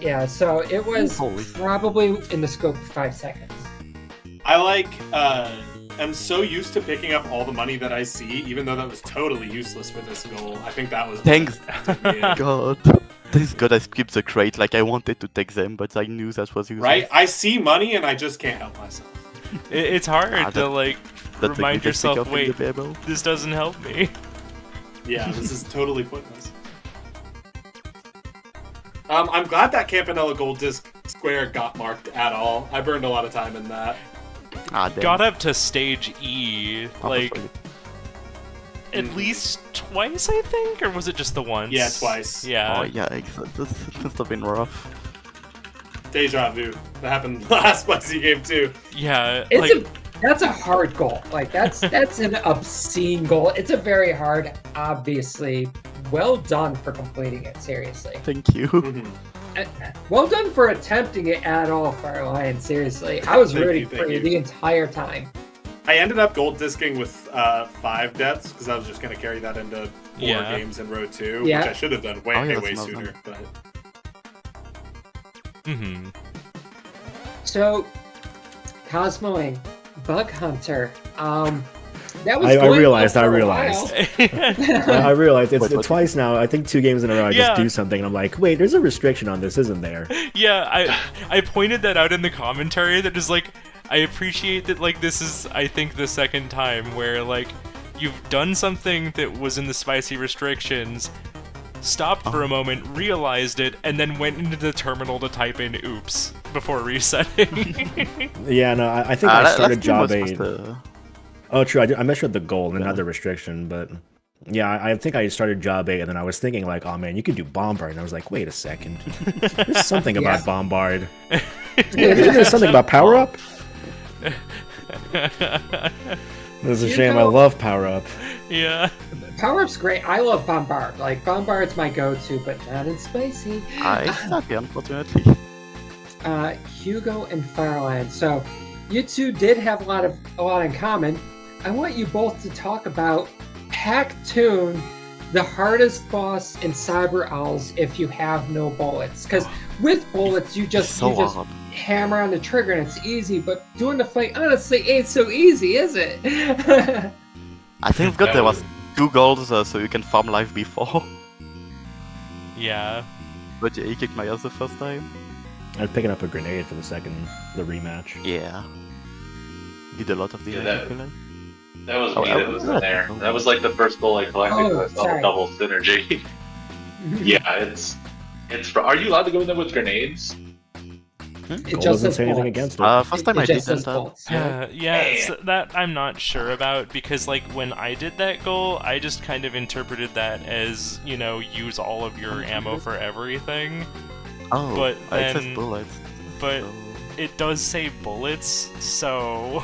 Yeah, so it was Holy. probably in the scope of 5 seconds. I am so used to picking up all the money that I see, even though that was totally useless for this goal. I think that was Thanks. Yeah. God. Thank God I skipped the crate. Like I wanted to take them, but I knew that was useless. Right? I see money and I just can't help myself. It's hard to, like, That's remind the quickest yourself, pickup in wait, the Bible. this doesn't help me. Yeah, this is totally pointless. I'm glad that Campanella Gold Disc Square got marked at all. I burned a lot of time in that. Ah, damn. Got up to stage E, Oh, like, sorry. at least twice, I think? Or was it just the once? Yeah, twice. Yeah. Oh yeah, this must have been rough. Deja vu. That happened last Spicy game too. Yeah, That's a hard goal. Like that's an obscene goal. It's a very hard, obviously. Well done for completing it. Seriously. Thank you. Mhm. Well done for attempting it at all, Firelion. Seriously, I was Thank rooting you, for thank you you. the entire time. I ended up gold disking with 5 deaths because I was just going to carry that into 4 Yeah. games in row 2, Yeah. which I should have done way, Oh, yeah, way that's not sooner. But mm-hmm. So, Cosmoing, Bug Hunter. That was. I going realized, well I for a realized. while. I realized it's Wait, what? twice now. I think 2 games in a row. I Yeah. just do something and I'm like, wait, there's a restriction on this, isn't there? Yeah, I pointed that out in the commentary that is like, I appreciate that, like, this is, I think, the second time where, like, you've done something that was in the spicy restrictions, stopped for a moment, realized it, and then went into the terminal to type in oops before resetting. Yeah, no, I think I started job 8. The... Oh, true. I measured the goal and not the restriction, but yeah, I think I started job 8, and then I was thinking like, oh man, you could do bombard, and I was like, wait a second, there's something about bombard. Isn't there something about power up? It's a shame. I love power up. Yeah. Power Up's great. I love Bombard. Like Bombard's my go-to, but not in spicy. It's not, unfortunately. Hugo and Firelion. So, you two did have a lot in common. I want you both to talk about Hack Tune the hardest boss in Cyber Owls if you have no bullets. Because with bullets, you just hard. hammer on the trigger and it's easy. But doing the fight, honestly, ain't so easy, is it? I think there was 2 goals, so you can farm life before. Yeah. But yeah, he kicked my ass the first time. I'm picking up a grenade for the rematch. Yeah. Did a lot of damage, I feel like. That was Oh, me that was in there. That was like the first goal I collected because I saw sorry. double synergy. Yeah, it's. Are you allowed to go in there with grenades? It Goal just doesn't says say anything bullets. against it. First time I just didn't. says bullets. Yeah, so that I'm not sure about because like when I did that goal, I just kind of interpreted that as, you know, use all of your ammo for everything. Oh, But it says then- bullets. But so- it does say bullets, so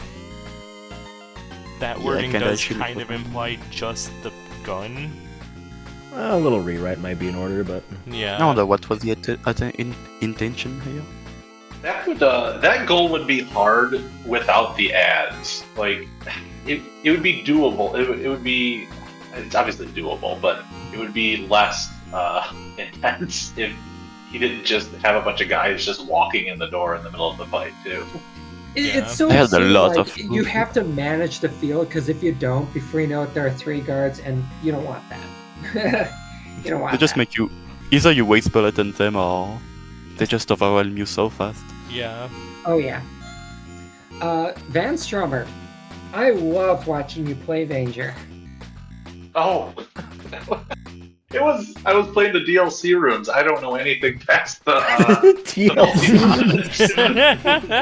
that Yeah, wording kinda does should kind put of them. imply just the gun. A little rewrite might be in order, but Yeah. I wonder what was the intention here. That goal would be hard without the ads. Like, it would be doable. It would be. It's obviously doable, but it would be less intense if he didn't just have a bunch of guys just walking in the door in the middle of the fight too. It's so I had a insane, lot like, of- you have to manage the field because if you don't, before you know it, there are 3 guards, and you don't want that. You don't want They just that. make you either you waste bullet on them or they just overwhelm you so fast. Yeah. Oh yeah. Vanstrummer, I love watching you play Vanger. Oh, I was playing the DLC rooms. I don't know anything past the.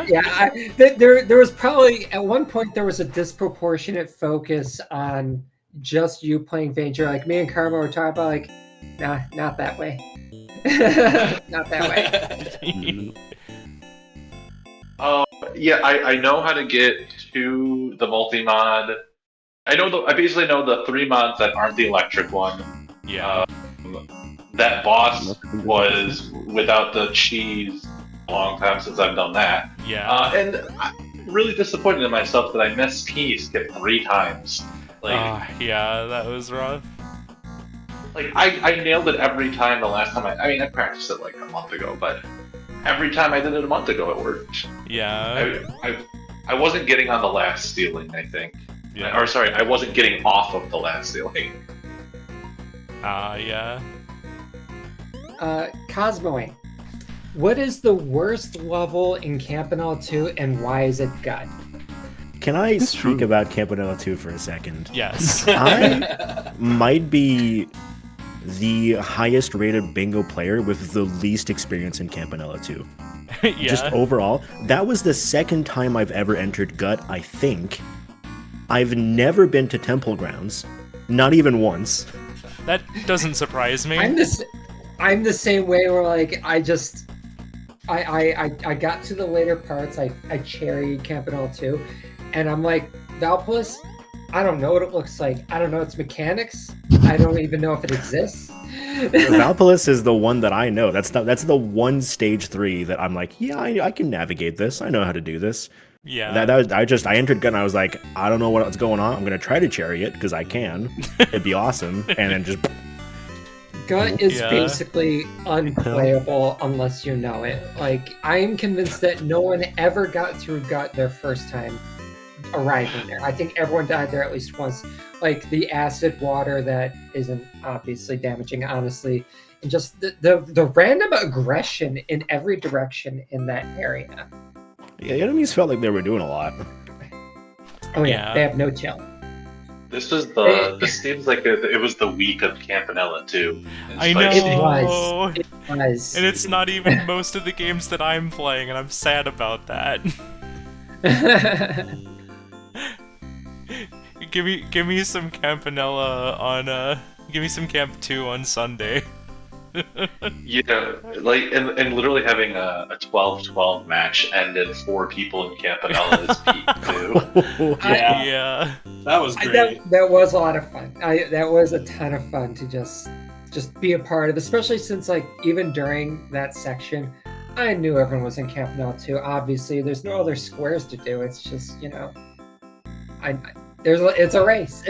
Yeah, there was probably at one point there was a disproportionate focus on just you playing Vanger. Like me and Karma were talking about, like, nah, not that way. Not that way. Yeah, I know how to get to the multi-mod. I basically know the 3 mods that aren't the electric one. Yeah. That boss was without the cheese a long time since I've done that. Yeah. And I'm really disappointed in myself that I missed key skip 3 times. Yeah, that was rough. Like I nailed it every time the last time I practiced it like a month ago, but every time I did it a month ago it worked. Yeah. I wasn't getting on the last ceiling, I think. Yeah. Or sorry, I wasn't getting off of the last ceiling. Yeah. Cosmoing, what is the worst level in Campanella 2 and why is it gut? can I It's speak true. about Campanella 2 for a second? Yes. I might be the highest rated bingo player with the least experience in Campanella 2. Yeah. Just overall, that was the second time I've ever entered gut, I think. I've never been to Temple Grounds, not even once. That doesn't surprise me. I'm the same way where like I got to the later parts, I cherried Campanella 2, and I'm like, Valpolis, I don't know what it looks like. I don't know its mechanics. I don't even know if it exists. Valpolis is the one that I know. That's the one stage 3 that I'm like, yeah, I can navigate this. I know how to do this. Yeah. I entered gut and I was like, I don't know what's going on. I'm gonna try to cherry it because I can. It'd be awesome. And then just Gut is Yeah. basically unplayable unless you know it. Like, I am convinced that no one ever got through Gut their first time arriving there. I think everyone died there at least once. Like, the acid water that isn't obviously damaging, honestly. And just the random aggression in every direction in that area. yeah, the enemies felt like they were doing a lot. Oh, yeah. Yeah. They have no chill. This seems like it was the week of Campanella too. I It's know. like- It was. And it's not even most of the games that I'm playing, and I'm sad about that. Give me some Campanella on give me some Camp 2 on Sunday. Yeah, like and literally having a 12-12 match ended 4 people in Campanella is peak too. Yeah. Yeah. That was great. That was a lot of fun. That was a ton of fun to just be a part of, especially since like even during that section, I knew everyone was in Campanella too. Obviously, there's no other squares to do. It's just it's a race.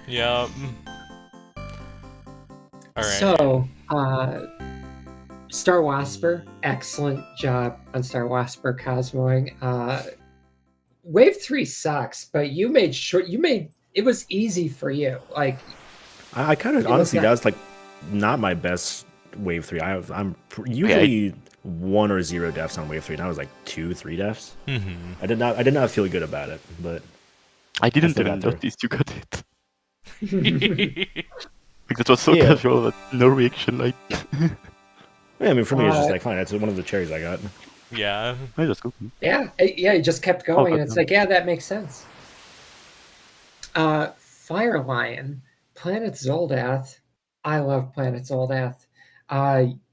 Yeah. All right. So, Star Wasper, excellent job on Star Wasper Cosmoing. Wave 3 sucks, but you made it was easy for you. Like, I kind of It was honestly, not- that was like not my best wave 3. I'm usually 1 or 0 deaths on wave 3. And I was like 2, 3 deaths. Mm-hmm. I did not feel good about it, but I didn't still even got through. notice you got it. Because it was so Yeah. casual that no reaction. Like, yeah, I mean, for me, it's just like fine. That's one of the cherries I got. Yeah. I just go. yeah, you just kept going, and it's like, yeah, that makes sense. Firelion, Planet Zoldath. I love Planet Zoldath.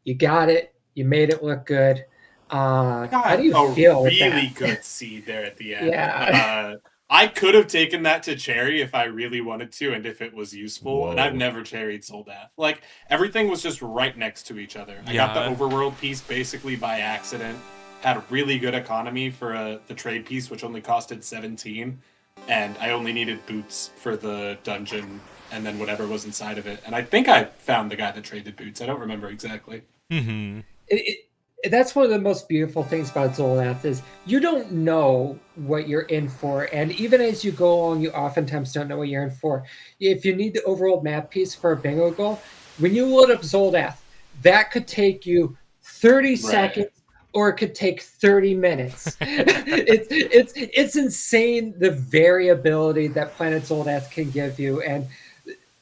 You got it. You made it look good. How do you feel with that? Really good seed there at the end. Yeah. I could have taken that to cherry if I really wanted to, and if it was useful. And I've Whoa. never cherried Zoldath. Like, everything was just right next to each other. I got the Yeah. overworld piece basically by accident. Had a really good economy for the trade piece, which only costed 17. And I only needed boots for the dungeon and then whatever was inside of it. And I think I found the guy that traded boots. I don't remember exactly. Mm-hmm. That's one of the most beautiful things about Zoldath is you don't know what you're in for, and even as you go along, you oftentimes don't know what you're in for. If you need the overall map piece for a bingo goal, when you load up Zoldath, that could take you 30 seconds, or it could take 30 minutes. It's insane the variability that Planet Zoldath can give you, and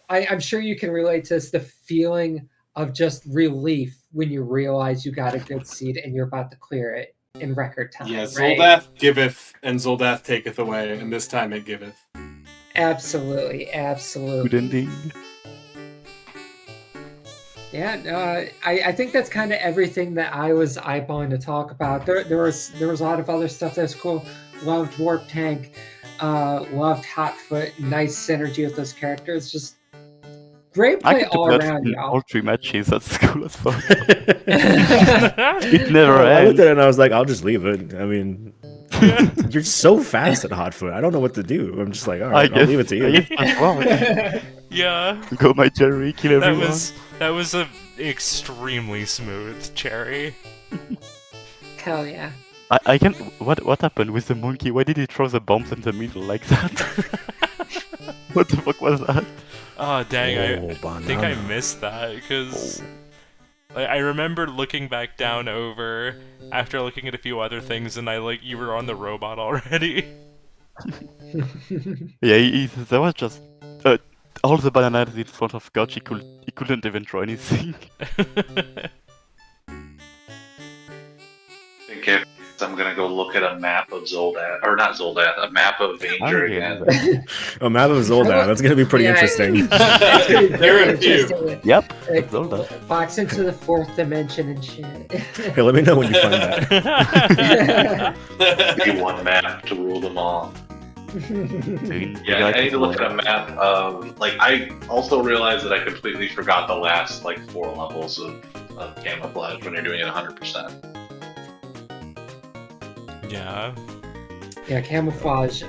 I'm sure you can relate to this, the feeling of just relief when you realize you got a good seed and you're about to clear it in record time. Yeah, right? Zoldath giveth and Zoldath taketh away, and this time it giveth. Absolutely. Good ending. Yeah, I think that's kind of everything that I was eyeballing to talk about. There was a lot of other stuff that's cool. Loved Warp Tank, loved Hotfoot, nice synergy with those characters. Just great I play get to all play around, in y'all. all 3 matches. That's cool as fuck. It never I looked ends. at it and I was like, I'll just leave it. I mean, you're so fast at Hotfoot. I don't know what to do. I'm just like, all right, I'll leave it to I you. guess that's wrong. Yeah. Go my Jerry, kill That everyone. was a extremely smooth cherry. Hell yeah. I can't. What happened with the monkey? Why did he throw the bombs in the middle like that? What the fuck was that? Oh dang! Oh, I think I banana. missed that because I remember looking back down over after looking at a few other things, and you were on the robot already. Yeah, there was just all the bananas in front of God. He couldn't even throw anything. Okay, so I'm gonna go look at a map of Zoldath, or not Zoldath, a map of Vanger yeah. again. A map of Zoldath. That's gonna be pretty Yeah, interesting. That's gonna be very There are a few. interesting. Yep. Like, Zelda. box into the 4th dimension and shit. Hey, let me know when you find that. Be one map to rule them all. Soon, Yeah, I need to look at a map of, like, I also realized that I completely forgot the last, 4 levels of camouflage when you're doing it 100%. Yeah. Yeah, camouflage. We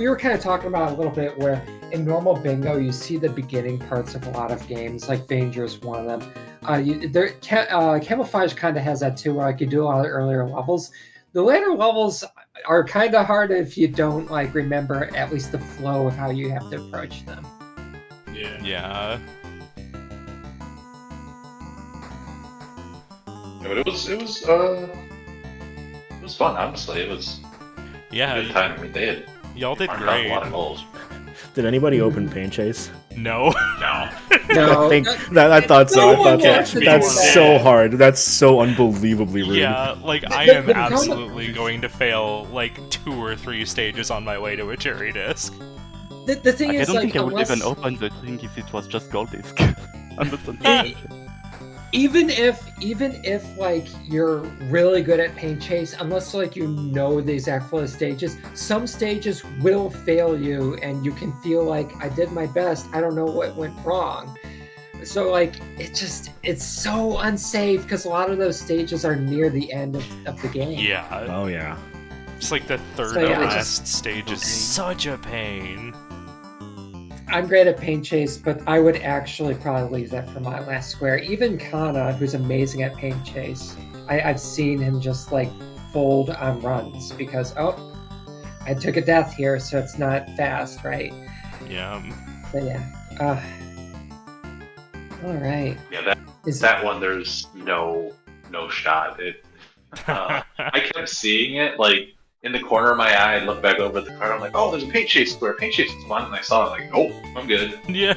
were kind of talking about it a little bit where in normal bingo you see the beginning parts of a lot of games, like Vanger is one of them. Camouflage kind of has that too, where you do a lot of earlier levels. The later levels are kind of hard if you don't remember at least the flow of how you have to approach them. Yeah. Yeah. Yeah, but it was fun, honestly. It was a Yeah. good time. I mean, they had Y'all did farmed out a lot of great. goals. Did anybody open Pain Chase? No. No. No, I think I thought so. I No thought one so. wants to do That's that. so hard. That's so unbelievably rude. Yeah, I The am problem- absolutely going to fail 2 or 3 stages on my way to a cherry disc. the thing I is, don't think I would unless, even open the thing if it was just gold disc. I'm not on It- even if you're really good at Paint Chase, unless you know the exact flow of stages, some stages will fail you, and you can feel I did my best. I don't know what went wrong. So it's so unsafe because a lot of those stages are near the end of the game. Yeah. Oh yeah. Just the third So, yeah, to I last stage is such a pain. I'm great at paint chase, but I would actually probably leave that for my last square. Even Kana, who's amazing at paint chase, I've seen him just like fold on runs because I took a death here, so it's not fast, right? Yeah. But yeah. All right. Yeah, that one. There's no shot. I kept seeing it like in the corner of my eye. I look back over at the card. I'm like, oh, there's a paint chase square. Paint chase is fun. And I saw it like, nope, I'm good. Yeah.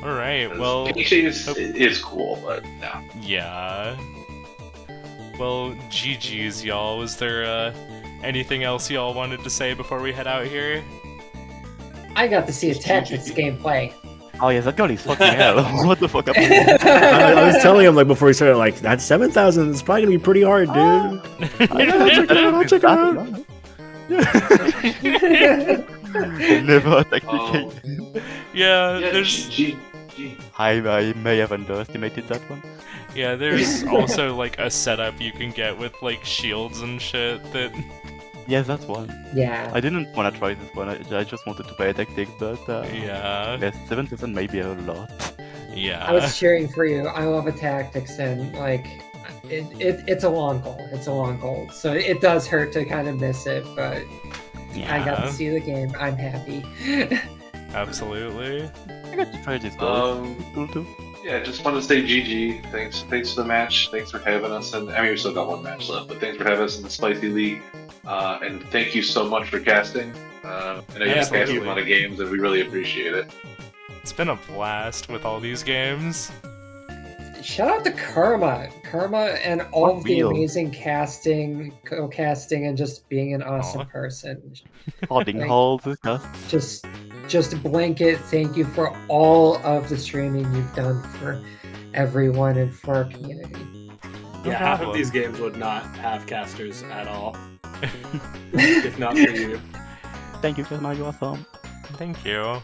All right. Well. Paint chase is cool, but no. Yeah. Well, GG's, y'all. Was there anything else y'all wanted to say before we head out here? I got to see a Tactics gameplay. Oh yeah, that girl is fucking hell. What the fuck? I was telling him like before we started, like that 7,000 is probably gonna be pretty hard, dude. I'll check it out. Never attacked the king. Yeah, Yeah, there's I may have underestimated that one. yeah, there's also like a setup you can get with like shields and shit that Yes, that's one. Yeah. I didn't want to try this one. I just wanted to play tactics, but yeah. yes, 7% may be a lot. Yeah. I was cheering for you. I love a Tactics, and like, it's a long goal. It's a long goal. So it does hurt to kind of miss it, but Yeah. I got to see the game. I'm happy. Absolutely. I got to try this goal. Cool too. Yeah, just want to say GG. Thanks for the match. Thanks for having us. And I mean, we still got one match left, but thanks for having us in the Spicy League. And thank you so much for casting. I know you Yeah, cast thank a you. lot of games, and we really appreciate it. It's been a blast with all these games. Shout out to Karma and all What of the real? amazing casting, co-casting, and just being an awesome Aw. person. Holding Like- holes, just Just a blanket thank you for all of the streaming you've done for everyone and for our community. Yeah, half of problem. these games would not have casters at all if not for you. thank you, Cosmoing, you're awesome. Thank you.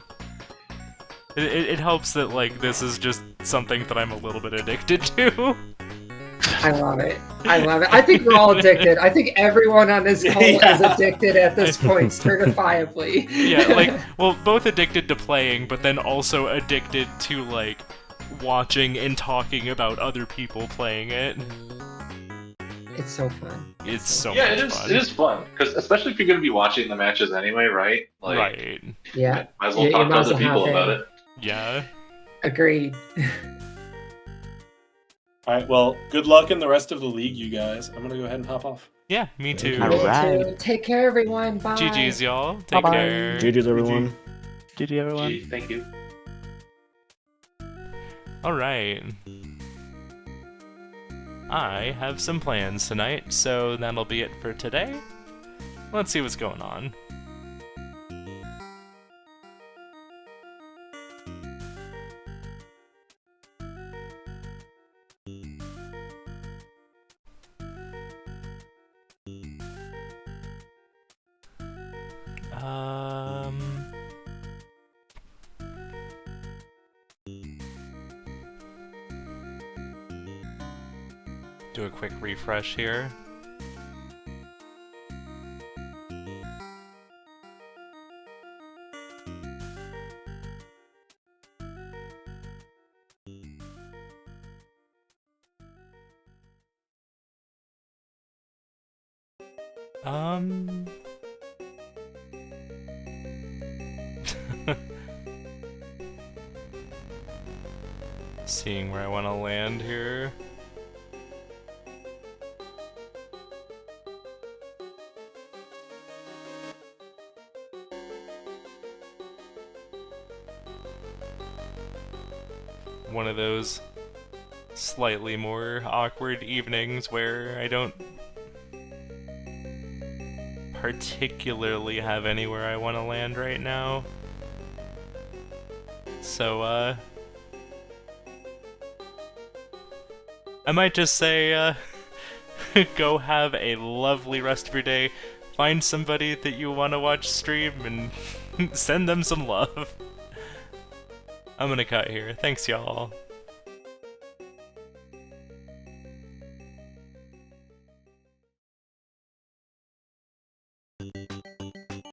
It helps that like this is just something that I'm a little bit addicted to. I love it. I love it. I think we're all addicted. I think everyone on this call is Yeah. addicted at this point, certifiably. Yeah, like well, both addicted to playing, but then also addicted to like watching and talking about other people playing it. It's so fun. It's so Yeah, much it is. fun. It is fun because especially if you're going to be watching the matches anyway, right? Like, Right. Yeah, might as well You talk to might as other well people hop about in. it. Yeah. agreed. All right, well, good luck in the rest of the league, you guys. I'm gonna go ahead and hop off. Yeah, me too. you. Alright. Take care, everyone. Bye. GG's, y'all. Take Bye-bye. care. GG's everyone. GG everyone. Gee, thank you. Alright. I have some plans tonight, so that'll be it for today. Let's see what's going on. Um... Do a quick refresh here. Um... Seeing where I want to land here. One of those slightly more awkward evenings where I don't particularly have anywhere I want to land right now. So, I might just say, go have a lovely rest of your day, find somebody that you want to watch stream, and send them some love. I'm gonna cut here. Thanks, y'all.